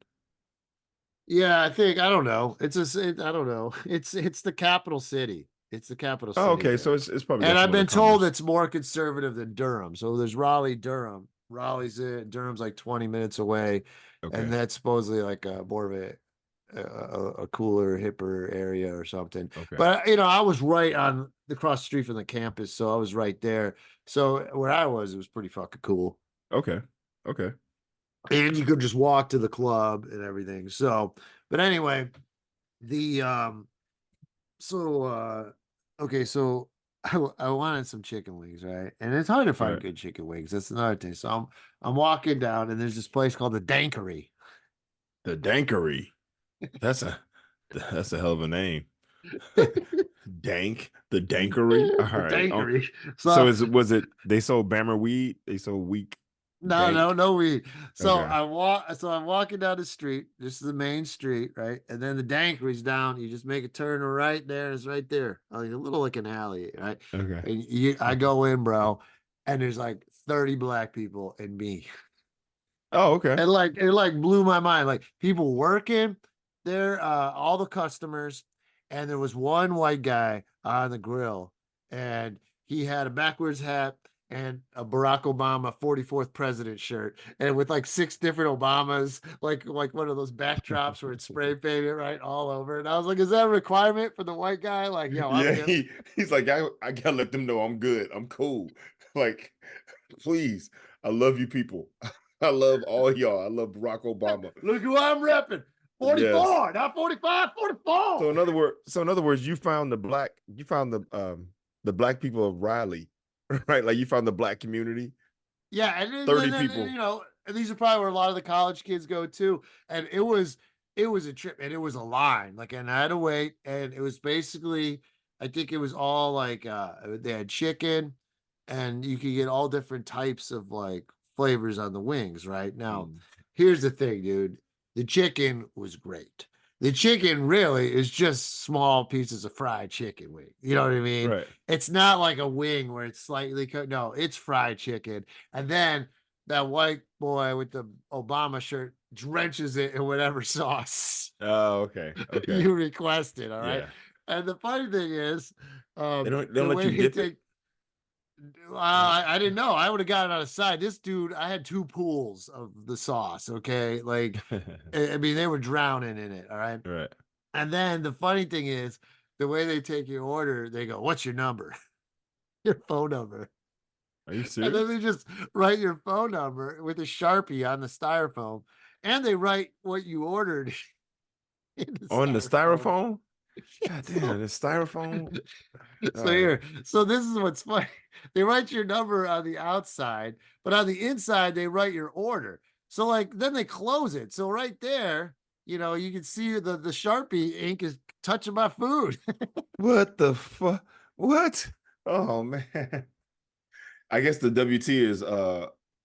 Speaker 2: Yeah, I don't know. I don't know. It's the capital city. It's the capital
Speaker 3: Oh,
Speaker 2: city
Speaker 3: okay. So
Speaker 2: there.
Speaker 3: it's probably
Speaker 2: And
Speaker 3: got
Speaker 2: I've
Speaker 3: some of the
Speaker 2: been told
Speaker 3: commerce.
Speaker 2: it's more conservative than Durham. So there's Raleigh, Durham. Durham's like 20 minutes away, and
Speaker 3: Okay.
Speaker 2: that's supposedly like a more of a cooler, hipper area or something.
Speaker 3: Okay.
Speaker 2: But I was right on the cross street from the campus, so I was right there. So where I was, it was pretty fucking cool.
Speaker 3: Okay. Okay.
Speaker 2: And you could just walk to the club and everything. So, but anyway, the so okay, so I wanted some chicken wings, right? And it's hard to find
Speaker 3: Right.
Speaker 2: good chicken wings. That's another thing. So I'm walking down and there's this place called the Dankery.
Speaker 3: The Dankery. That's a that's a hell of a name. Dank, the Dankery. All
Speaker 2: The
Speaker 3: right.
Speaker 2: Dankery.
Speaker 3: So
Speaker 2: So
Speaker 3: was it they sold Bammer weed? They sold weak dank.
Speaker 2: no weed. So
Speaker 3: Okay.
Speaker 2: I'm walking down the street. This is the main street, right? And then the Dankery's down. You just make a turn right there, and it's right there. Like a little like an alley, right?
Speaker 3: Okay.
Speaker 2: And I go in, bro, and there's like 30 black people and me.
Speaker 3: Oh, okay.
Speaker 2: And like it like blew my mind. Like people working there, all the customers, and there was one white guy on the grill, and he had a backwards hat and a Barack Obama 44th president shirt, and with like six different Obamas, like one of those backdrops where it's spray painted right all over. And I was like, is that a requirement for the white guy? Like, I'm
Speaker 3: Yeah,
Speaker 2: hip.
Speaker 3: he's like, I gotta let them know I'm good. I'm cool. Like, please, I love you people. I love all y'all. I love Barack Obama.
Speaker 2: Look who I'm repping.
Speaker 3: Yes.
Speaker 2: 44, not 45, 44.
Speaker 3: So in other words, you found the black people of Raleigh, right? Like you found the black community,
Speaker 2: Yeah, and then,
Speaker 3: 30
Speaker 2: and then
Speaker 3: people.
Speaker 2: and these are probably where a lot of the college kids go too. And it was a trip, and it was a line, like, and I had to wait, and it was basically, I think it was all like they had chicken, and you could get all different types of like flavors on the wings. Right now,
Speaker 3: Mm,
Speaker 2: here's the thing, dude. The chicken was great. The chicken really is just small pieces of fried chicken wing. You know what I mean?
Speaker 3: right.
Speaker 2: It's not like a wing where it's slightly cooked. No, it's fried chicken. And then that white boy with the Obama shirt drenches it in whatever sauce
Speaker 3: Oh, okay. Okay.
Speaker 2: you requested. All right.
Speaker 3: Yeah.
Speaker 2: And the funny thing is,
Speaker 3: They don't
Speaker 2: the
Speaker 3: let
Speaker 2: way
Speaker 3: you
Speaker 2: they
Speaker 3: dip it.
Speaker 2: take, I didn't know. I would have gotten on a side. This dude, I had two pools of the sauce. Okay. Like, I mean, they were drowning in it. All right.
Speaker 3: Right.
Speaker 2: And then the funny thing is, the way they take your order, they go, "What's your number?" Your phone number.
Speaker 3: Are you
Speaker 2: And then
Speaker 3: serious?
Speaker 2: they just write your phone number with a Sharpie on the styrofoam. And they write what you ordered in the
Speaker 3: On the
Speaker 2: styrofoam.
Speaker 3: styrofoam? God damn, the styrofoam. All
Speaker 2: So
Speaker 3: right.
Speaker 2: here, so this is what's funny. They write your number on the outside, but on the inside, they write your order. So like then they close it. So right there, you can see the Sharpie ink is touching my food.
Speaker 3: What the fuck? What? Oh man. I guess the WT is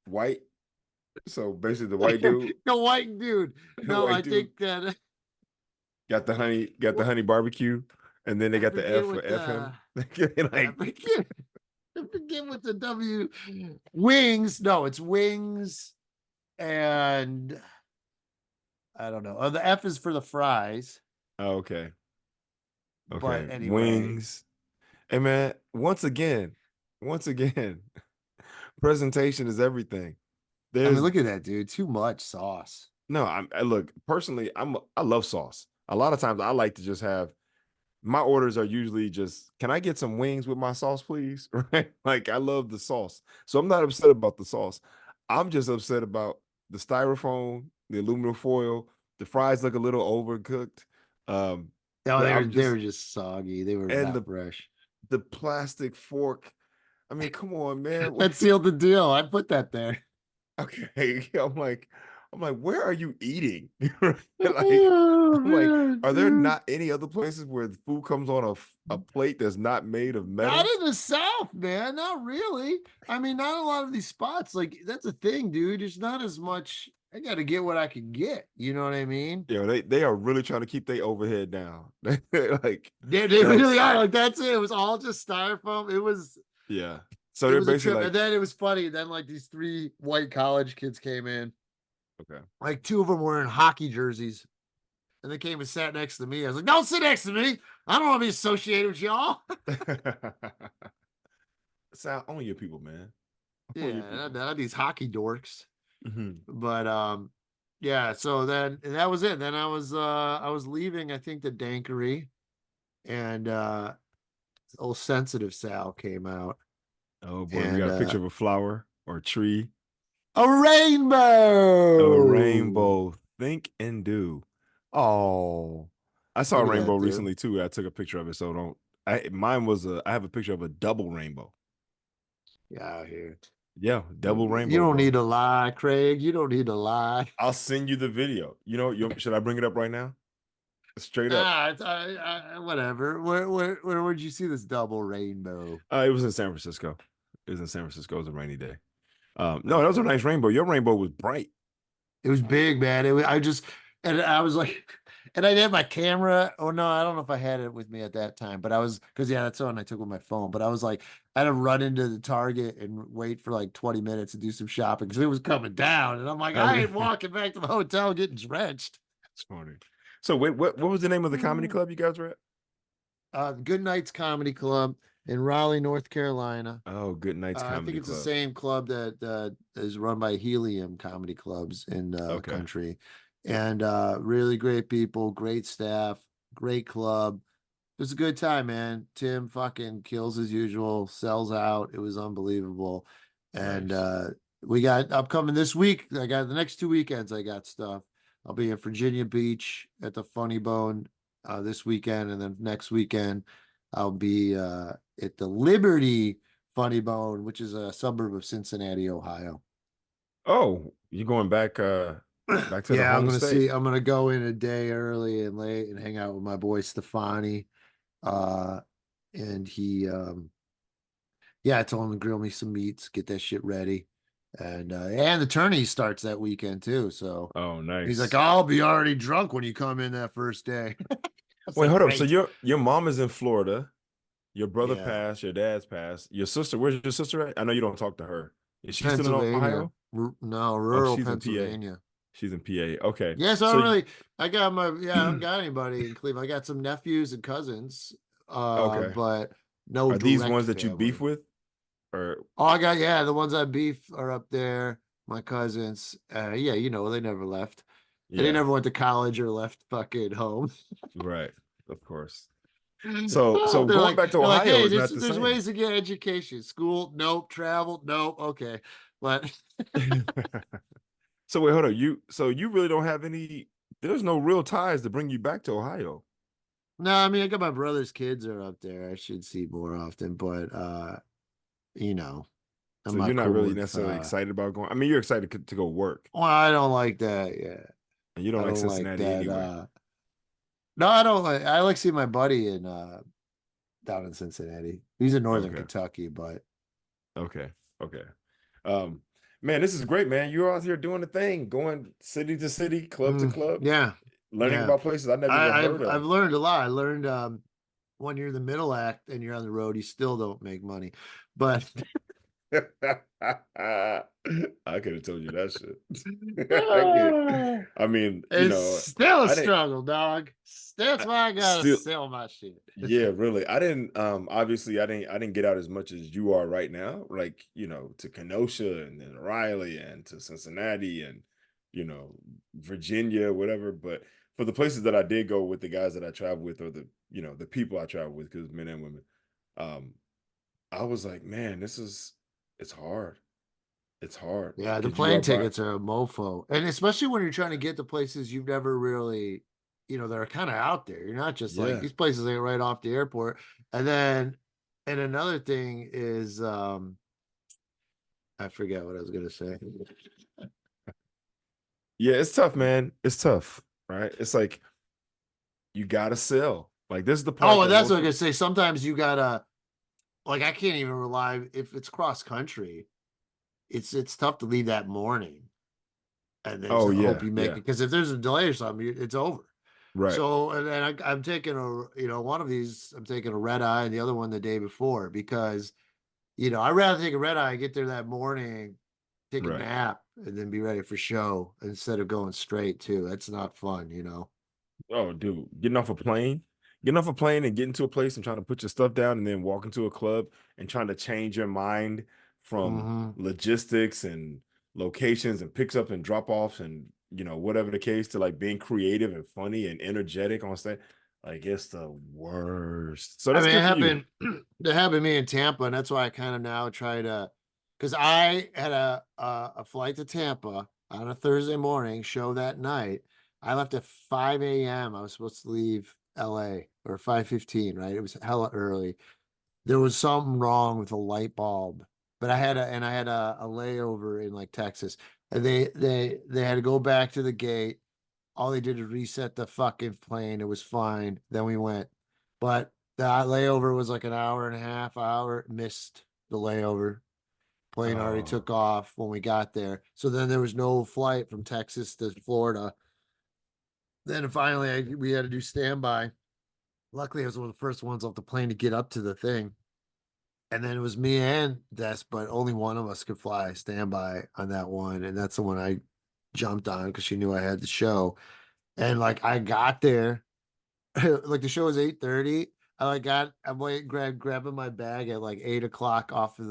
Speaker 3: white. So basically the white dude.
Speaker 2: The white dude.
Speaker 3: The
Speaker 2: No,
Speaker 3: white
Speaker 2: I
Speaker 3: dude
Speaker 2: think that
Speaker 3: got the honey barbecue, and then they
Speaker 2: I
Speaker 3: got the
Speaker 2: forget
Speaker 3: F for
Speaker 2: what
Speaker 3: F him.
Speaker 2: I
Speaker 3: Like,
Speaker 2: forget I forget what the W wings. No, it's wings and I don't know. Oh, the F is for the fries.
Speaker 3: oh, okay. Okay.
Speaker 2: But anyway,
Speaker 3: Wings. Hey man, once again, presentation is everything.
Speaker 2: I mean,
Speaker 3: There's
Speaker 2: look at that, dude. Too much sauce.
Speaker 3: no, I look, personally, I love sauce. A lot of times I like to just have my orders are usually just, can I get some wings with my sauce, please? Right? Like I love the sauce. So I'm not upset about the sauce. I'm just upset about the styrofoam, the aluminum foil, the fries look a little overcooked. Um,
Speaker 2: No,
Speaker 3: I'm
Speaker 2: they
Speaker 3: just
Speaker 2: were just soggy. They were
Speaker 3: and
Speaker 2: not fresh.
Speaker 3: the plastic fork. I mean, come on, man.
Speaker 2: That sealed the deal. I put that there.
Speaker 3: Okay. I'm like, where are you eating? Like,
Speaker 2: Oh
Speaker 3: I'm like,
Speaker 2: man,
Speaker 3: are there
Speaker 2: dude.
Speaker 3: not any other places where the food comes on a plate that's not made of
Speaker 2: Not
Speaker 3: metal?
Speaker 2: in the South, man. Not really. I mean, not a lot of these spots. Like, that's a thing, dude. There's not as much. I got to get what I can get. You know what I mean?
Speaker 3: They are really trying to keep their overhead down. Like,
Speaker 2: They
Speaker 3: they're like,
Speaker 2: really are. Like, that's it. It was all just styrofoam.
Speaker 3: yeah. So
Speaker 2: It
Speaker 3: they're
Speaker 2: was a
Speaker 3: basically
Speaker 2: trip.
Speaker 3: like,
Speaker 2: And then it was funny. Then, like, these three white college kids came in.
Speaker 3: okay.
Speaker 2: Like, two of them were in hockey jerseys. And they came and sat next to me. I was like, don't sit next to me. I don't want to be associated with y'all.
Speaker 3: Sound own your people, man. Own your
Speaker 2: Yeah,
Speaker 3: people.
Speaker 2: not these hockey dorks.
Speaker 3: Mhm.
Speaker 2: But yeah, so then and that was it. Then I was leaving, I think, the Dankery, and old sensitive Sal came out,
Speaker 3: Oh boy, we
Speaker 2: and
Speaker 3: got a picture of a flower or a tree.
Speaker 2: a
Speaker 3: A
Speaker 2: rainbow.
Speaker 3: rainbow. Think and do.
Speaker 2: Oh,
Speaker 3: I saw a
Speaker 2: look at
Speaker 3: rainbow
Speaker 2: that, dude.
Speaker 3: recently too. I took a picture of it, so don't. I have a picture of a double rainbow.
Speaker 2: Yeah, out here.
Speaker 3: Yeah, double
Speaker 2: You
Speaker 3: rainbow,
Speaker 2: don't
Speaker 3: bro.
Speaker 2: need to lie, Craig. You don't need to lie.
Speaker 3: I'll send you the video. Should I bring it up right now? Straight up.
Speaker 2: Ah, whatever. Where'd you see this double rainbow?
Speaker 3: It was in San Francisco. It was in San Francisco. It was a rainy day. No, that was a
Speaker 2: Okay.
Speaker 3: nice rainbow. Your rainbow was bright.
Speaker 2: It was big, man. And I was like, and I didn't have my camera. Oh no, I don't know if I had it with me at that time, but I was, because yeah, that's the one I took with my phone. But I was like, I had to run into the Target and wait for like 20 minutes to do some shopping because it was coming down. And I'm like, I
Speaker 3: Okay,
Speaker 2: ain't walking back to the hotel getting drenched.
Speaker 3: it's funny. So wait, what was the name of the comedy club you guys were at?
Speaker 2: Good Nights Comedy Club in Raleigh, North Carolina.
Speaker 3: Oh, Good Nights
Speaker 2: I think
Speaker 3: Comedy
Speaker 2: it's the
Speaker 3: Club.
Speaker 2: same club that is run by Helium Comedy Clubs in the
Speaker 3: Okay.
Speaker 2: country, and really great people, great staff, great club. It was a good time, man. Tim fucking kills as usual, sells out. It was unbelievable, and
Speaker 3: Nice.
Speaker 2: we got upcoming this week. I got the next 2 weekends. I got stuff. I'll be in Virginia Beach at the Funny Bone this weekend, and then next weekend I'll be at the Liberty Funny Bone, which is a suburb of Cincinnati, Ohio.
Speaker 3: Oh, you going back to the
Speaker 2: Yeah,
Speaker 3: home state?
Speaker 2: I'm gonna go in a day early and late and hang out with my boy Stefani. Uh and he yeah, I told him to grill me some meats, get that shit ready. And the tourney starts that weekend too. So
Speaker 3: Oh,
Speaker 2: he's like,
Speaker 3: nice.
Speaker 2: I'll be already drunk when you come in that first day. I was
Speaker 3: Wait,
Speaker 2: like,
Speaker 3: hold up. So
Speaker 2: great.
Speaker 3: your mom is in Florida. Your brother
Speaker 2: Yeah.
Speaker 3: passed. Your dad's passed. Your sister, where's your sister at? I know you don't talk to her. Is she still in
Speaker 2: Pennsylvania.
Speaker 3: Ohio?
Speaker 2: No,
Speaker 3: Oh,
Speaker 2: rural
Speaker 3: she's in PA.
Speaker 2: Pennsylvania.
Speaker 3: She's in PA. Okay.
Speaker 2: Yeah, so I
Speaker 3: So,
Speaker 2: don't really I don't got anybody in Cleveland. I got some nephews and cousins,
Speaker 3: okay.
Speaker 2: but no
Speaker 3: Are these
Speaker 2: direct
Speaker 3: ones that you beef
Speaker 2: family.
Speaker 3: with? Or
Speaker 2: Oh, I got yeah, the ones I beef are up there. My cousins. Yeah, they never left. They
Speaker 3: yeah,
Speaker 2: never went to college or left fucking home.
Speaker 3: right. Of course. So
Speaker 2: They're
Speaker 3: going
Speaker 2: like
Speaker 3: back to
Speaker 2: they're like,
Speaker 3: Ohio
Speaker 2: hey,
Speaker 3: is not the
Speaker 2: there's
Speaker 3: same.
Speaker 2: ways to get education. School, nope. Travel, nope. Okay. But
Speaker 3: So wait, hold on. You really don't have any, there's no real ties to bring you back to Ohio.
Speaker 2: no, I mean I got my brother's kids are up there. I should see more often, but you know. I'm
Speaker 3: So you're
Speaker 2: not
Speaker 3: not
Speaker 2: cool
Speaker 3: really
Speaker 2: with.
Speaker 3: necessarily excited about going. I mean, you're excited to go work,
Speaker 2: Well, I don't like that. Yeah,
Speaker 3: and you don't
Speaker 2: I
Speaker 3: like
Speaker 2: don't like
Speaker 3: Cincinnati
Speaker 2: that.
Speaker 3: anyway.
Speaker 2: No, I don't like. I like seeing my buddy in down in Cincinnati. He's in Northern
Speaker 3: Okay.
Speaker 2: Kentucky, but
Speaker 3: Okay. Okay. Um, man, this is great, man. You're out here doing the thing, going city to city, club to club,
Speaker 2: yeah,
Speaker 3: learning
Speaker 2: yeah.
Speaker 3: about places I never even heard
Speaker 2: I've
Speaker 3: of.
Speaker 2: learned a lot. I learned when you're in the middle act and you're on the road, you still don't make money, but
Speaker 3: I could have told you that shit.
Speaker 2: ah,
Speaker 3: I mean,
Speaker 2: it's still a
Speaker 3: I didn't
Speaker 2: struggle, dog. That's why I gotta
Speaker 3: still
Speaker 2: sell my shit.
Speaker 3: yeah, really. I didn't obviously I didn't get out as much as you are right now, like, to Kenosha and then Raleigh and to Cincinnati and Virginia, whatever. But for the places that I did go with the guys that I travel with or the people I travel with, because men and women, um, I was like, man, it's hard. It's hard
Speaker 2: Yeah, the
Speaker 3: because you are
Speaker 2: plane
Speaker 3: by
Speaker 2: tickets are a mofo. And especially when you're trying to get to places you've never really, that are kind of out there. You're not just like
Speaker 3: yeah.
Speaker 2: these places ain't right off the airport. And then, and another thing is, I forget what I was gonna say.
Speaker 3: Yeah, it's tough, man. It's tough, right? It's like you gotta sell. Like this is the part
Speaker 2: Oh, and
Speaker 3: that
Speaker 2: that's what
Speaker 3: most
Speaker 2: I was gonna
Speaker 3: people.
Speaker 2: say. Sometimes you gotta, like, I can't even rely if it's cross country. It's tough to leave that morning and then
Speaker 3: Oh
Speaker 2: hope
Speaker 3: yeah,
Speaker 2: you make it
Speaker 3: yeah,
Speaker 2: because if there's a delay or something, it's over.
Speaker 3: right.
Speaker 2: So, and then I'm taking one of these, I'm taking a red eye and the other one the day before because, I'd rather take a red eye, get there that morning, take a
Speaker 3: Right.
Speaker 2: nap, and then be ready for show instead of going straight too. That's not fun.
Speaker 3: Oh, dude, getting off a plane and getting to a place and trying to put your stuff down and then walking to a club and trying to change your mind from
Speaker 2: Hmm.
Speaker 3: logistics and locations and picks up and drop offs and whatever the case to like being creative and funny and energetic on stage. Like it's the worst. So
Speaker 2: I
Speaker 3: that's
Speaker 2: mean, it
Speaker 3: good for you.
Speaker 2: happened, it happened to me in Tampa, and that's why I kind of now try to, because I had a flight to Tampa on a Thursday morning, show that night. I left at 5 a.m. I was supposed to leave LA or 5:15, right? It was hella early. There was something wrong with the light bulb, but I had a layover in like Texas. And they had to go back to the gate. All they did was reset the fucking plane. It was fine. Then we went. But that layover was like an hour and a half hour. Missed the layover. Plane already
Speaker 3: Oh,
Speaker 2: took off when we got there. So then there was no flight from Texas to Florida. Then finally we had to do standby. Luckily, I was one of the first ones off the plane to get up to the thing. And then it was me and Des, but only one of us could fly standby on that one. And that's the one I jumped on because she knew I had the show. And like I got there, like the show was 8:30. I'm waiting, grabbing my bag at like 8 o'clock off of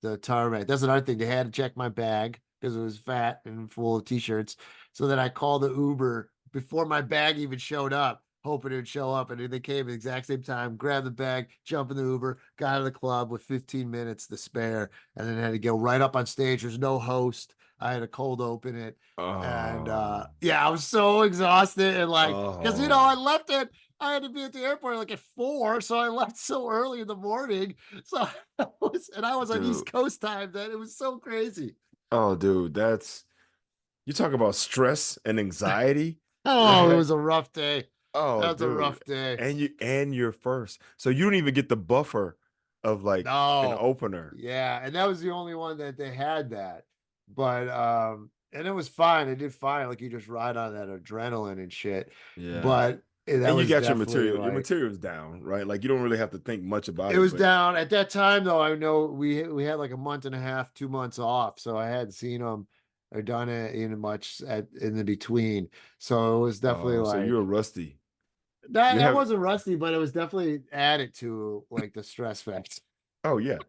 Speaker 2: the tarmac. That's another thing. They had to check my bag because it was fat and full of t-shirts. So then I called the Uber before my bag even showed up, hoping it would show up. And then they came at the exact same time, grabbed the bag, jump in the Uber, got out of the club with 15 minutes to spare, and then had to go right up on stage. There's no host. I had to cold open it. And
Speaker 3: oh,
Speaker 2: yeah, I was so exhausted and like because I
Speaker 3: oh,
Speaker 2: left it. I had to be at the airport like at 4, so I left so early in the morning. So I was on
Speaker 3: dude.
Speaker 2: East Coast time then. It was so crazy.
Speaker 3: Oh, dude, you talk about stress and anxiety,
Speaker 2: Oh, it
Speaker 3: right?
Speaker 2: was a rough day.
Speaker 3: Oh,
Speaker 2: That was a
Speaker 3: dude.
Speaker 2: rough day.
Speaker 3: And you're first. So you don't even get the buffer of like an
Speaker 2: No.
Speaker 3: opener.
Speaker 2: Yeah, and that was the only one that they had that. But and it was fine. It did fine. Like you just ride on that adrenaline and shit.
Speaker 3: Yeah.
Speaker 2: But that
Speaker 3: And you
Speaker 2: was
Speaker 3: got
Speaker 2: definitely
Speaker 3: your
Speaker 2: like
Speaker 3: material's down, right? Like you don't really have to think much about
Speaker 2: it
Speaker 3: it,
Speaker 2: was
Speaker 3: but
Speaker 2: down at that time though. I know we had like a month and a half, 2 months off, so I hadn't seen them or done it in much in the between. So it was definitely
Speaker 3: oh, so you're
Speaker 2: like
Speaker 3: rusty.
Speaker 2: that.
Speaker 3: You
Speaker 2: That
Speaker 3: have
Speaker 2: wasn't rusty, but it was definitely added to like the stress factor.
Speaker 3: oh yeah.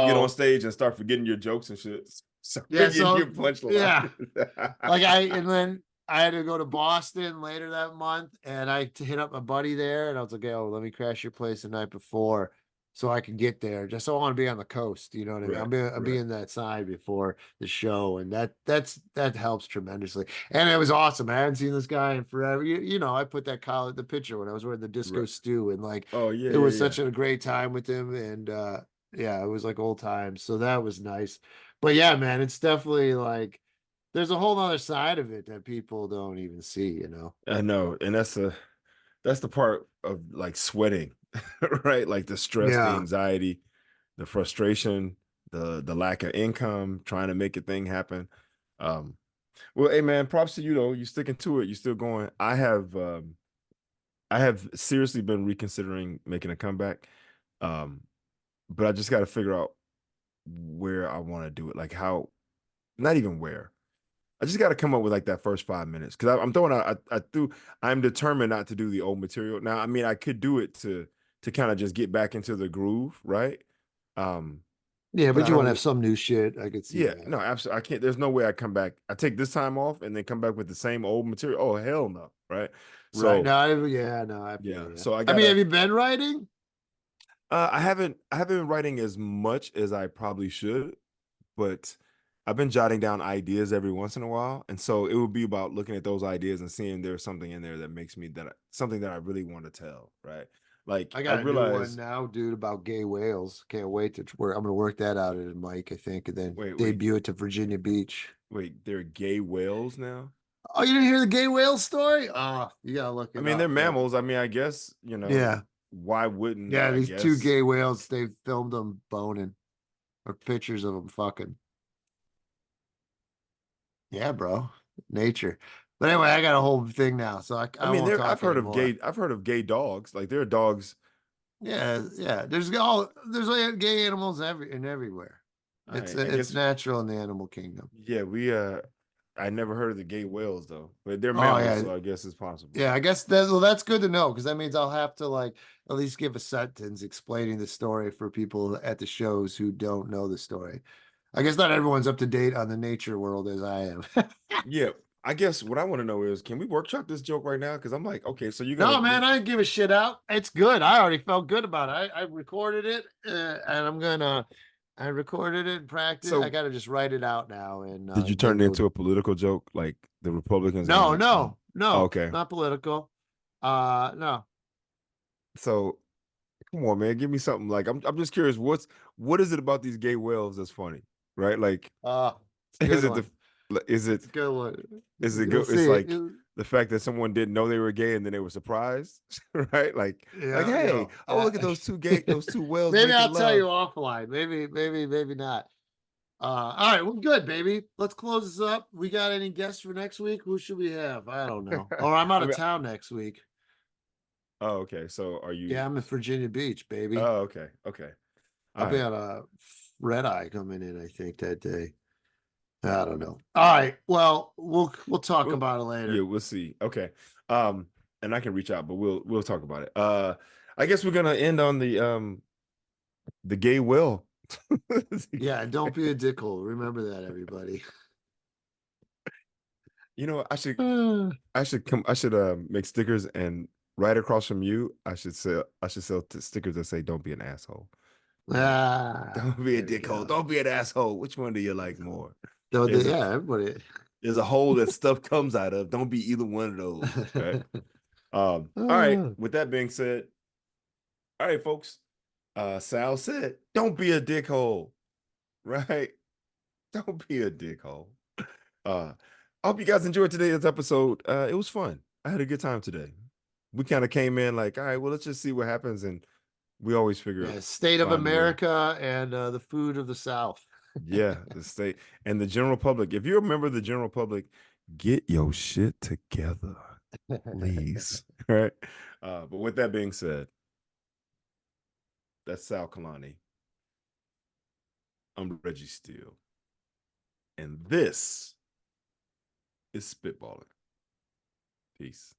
Speaker 3: Get on
Speaker 2: So
Speaker 3: stage and start forgetting your jokes and shit. Start
Speaker 2: yeah,
Speaker 3: forgetting your
Speaker 2: so yeah,
Speaker 3: punchline.
Speaker 2: like and then I had to go to Boston later that month, and I hit up my buddy there, and I was like, "Oh, let me crash your place the night before, so I can get there. Just so I want to be on the coast. You know what I mean?
Speaker 3: Right,
Speaker 2: I'm
Speaker 3: right.
Speaker 2: being that side before the show, and that helps tremendously. And it was awesome. I hadn't seen this guy in forever. I put that collar the picture when I was wearing the disco
Speaker 3: Right.
Speaker 2: stew, and like
Speaker 3: Oh yeah,
Speaker 2: it
Speaker 3: yeah,
Speaker 2: was
Speaker 3: yeah.
Speaker 2: such a great time with him, and Yeah, it was like old times. So that was nice. But yeah, man, it's definitely like there's a whole other side of it that people don't even see, you know.
Speaker 3: I know, and that's the part of like sweating, right? Like the stress, the
Speaker 2: Yeah.
Speaker 3: anxiety, the frustration, the lack of income, trying to make a thing happen. Um, well, hey man, props to you though. You sticking to it. You still going. I have seriously been reconsidering making a comeback. Um, but I just got to figure out where I want to do it. Like how, not even where. I just got to come up with like that first 5 minutes because I'm throwing out. I'm determined not to do the old material. Now, I mean, I could do it to kind of just get back into the groove, right? Um,
Speaker 2: Yeah,
Speaker 3: but
Speaker 2: but
Speaker 3: I
Speaker 2: you want to
Speaker 3: don't.
Speaker 2: have some new shit. I could see
Speaker 3: Yeah,
Speaker 2: that.
Speaker 3: no, absolutely. I can't. There's no way I come back. I take this time off and then come back with the same old material. Oh hell no, right?
Speaker 2: Right.
Speaker 3: So
Speaker 2: No, yeah, no, I feel
Speaker 3: yeah,
Speaker 2: you.
Speaker 3: so I
Speaker 2: I mean,
Speaker 3: gotta.
Speaker 2: have you been writing?
Speaker 3: I haven't been writing as much as I probably should, but I've been jotting down ideas every once in a while, and so it would be about looking at those ideas and seeing there's something in there that makes me something that I really want to tell, right? Like
Speaker 2: I
Speaker 3: I
Speaker 2: got a new one
Speaker 3: realize,
Speaker 2: now, dude, about gay whales. Can't wait to work. I'm gonna work that out at Mike, I think, and then
Speaker 3: wait, wait,
Speaker 2: debut it to Virginia Beach.
Speaker 3: wait, there are gay whales now.
Speaker 2: Oh, you didn't hear the gay whale story? Oh, you gotta look
Speaker 3: I
Speaker 2: it
Speaker 3: mean, they're
Speaker 2: up. But
Speaker 3: mammals. I mean, I guess
Speaker 2: yeah,
Speaker 3: why wouldn't
Speaker 2: yeah,
Speaker 3: I
Speaker 2: these two
Speaker 3: guess?
Speaker 2: gay whales, they filmed them boning or pictures of them fucking. Yeah, bro, nature. But anyway, I got a whole thing now, so
Speaker 3: I
Speaker 2: I
Speaker 3: mean,
Speaker 2: won't
Speaker 3: there I've
Speaker 2: talk
Speaker 3: heard of
Speaker 2: anymore.
Speaker 3: gay dogs. Like there are dogs.
Speaker 2: Yeah, yeah. There's like gay animals everywhere.
Speaker 3: I
Speaker 2: It's
Speaker 3: guess
Speaker 2: natural in the animal kingdom.
Speaker 3: yeah, I never heard of the gay whales though, but they're
Speaker 2: Oh
Speaker 3: mammals,
Speaker 2: yeah,
Speaker 3: so I guess it's possible.
Speaker 2: yeah. I guess that's good to know because that means I'll have to like at least give a sentence explaining the story for people at the shows who don't know the story. I guess not everyone's up to date on the nature world as I am.
Speaker 3: Yeah, I guess what I want to know is, can we workshop this joke right now? Because I'm like, okay, so you're gonna
Speaker 2: No, man, I didn't give a shit out. It's good. I already felt good about it. I recorded it, and I recorded it and practice. I
Speaker 3: so
Speaker 2: got to just write it out now and
Speaker 3: did you
Speaker 2: then
Speaker 3: turn it
Speaker 2: go.
Speaker 3: into a political joke? Like the Republicans are
Speaker 2: No,
Speaker 3: gonna
Speaker 2: no,
Speaker 3: oh,
Speaker 2: no,
Speaker 3: okay.
Speaker 2: not political. No.
Speaker 3: So come on, man, give me something. Like I'm just curious, what is it about these gay whales that's funny? Right? Like,
Speaker 2: It's a good
Speaker 3: is
Speaker 2: one.
Speaker 3: it is it
Speaker 2: It's a good one.
Speaker 3: is it
Speaker 2: You'll
Speaker 3: good? It's
Speaker 2: see it.
Speaker 3: like the fact that someone didn't know they were gay and then they were surprised, right? Like,
Speaker 2: Yeah,
Speaker 3: hey, oh look at those two whales
Speaker 2: maybe
Speaker 3: making
Speaker 2: I'll tell you
Speaker 3: love.
Speaker 2: offline. Maybe not. All right, well, good, baby. Let's close this up. We got any guests for next week? Who should we have? I don't know. Or I'm out
Speaker 3: I
Speaker 2: of
Speaker 3: mean,
Speaker 2: town next week.
Speaker 3: oh, okay. So are you?
Speaker 2: Yeah, I'm in Virginia Beach, baby.
Speaker 3: Oh, okay, okay.
Speaker 2: I'll
Speaker 3: All
Speaker 2: be
Speaker 3: right.
Speaker 2: on a red eye coming in, I think, that day. I don't know. All right. Well, we'll talk
Speaker 3: Well,
Speaker 2: about it
Speaker 3: yeah,
Speaker 2: later.
Speaker 3: we'll see. Okay. And I can reach out, but we'll talk about it. I guess we're gonna end on the gay will.
Speaker 2: Yeah, don't be a dickhole. Remember that, everybody.
Speaker 3: You know,
Speaker 2: Ah,
Speaker 3: I should make stickers and right across from you, I should sell stickers that say "Don't be an asshole." Right? Don't be a
Speaker 2: there we
Speaker 3: dickhole.
Speaker 2: go.
Speaker 3: Don't be an asshole. Which one do you like more? There's a
Speaker 2: Yeah, everybody.
Speaker 3: there's a hole that stuff comes out of. Don't be either one of those. Right. All right.
Speaker 2: Ah.
Speaker 3: With that being said, all right, folks. Sal said, "Don't be a dickhole." Right? Don't be a dickhole. I hope you guys enjoyed today's episode. It was fun. I had a good time today. We kind of came in like, all right, well, let's just see what happens, and we always
Speaker 2: Yeah, state of
Speaker 3: find a way.
Speaker 2: America and the food of the South.
Speaker 3: Yeah, the state and the general public. If you're a member of the general public, get your shit together, please. Right. But with that being said, that's Sal Kalani. I'm Reggie Steele, and this is Spitballin'. Peace.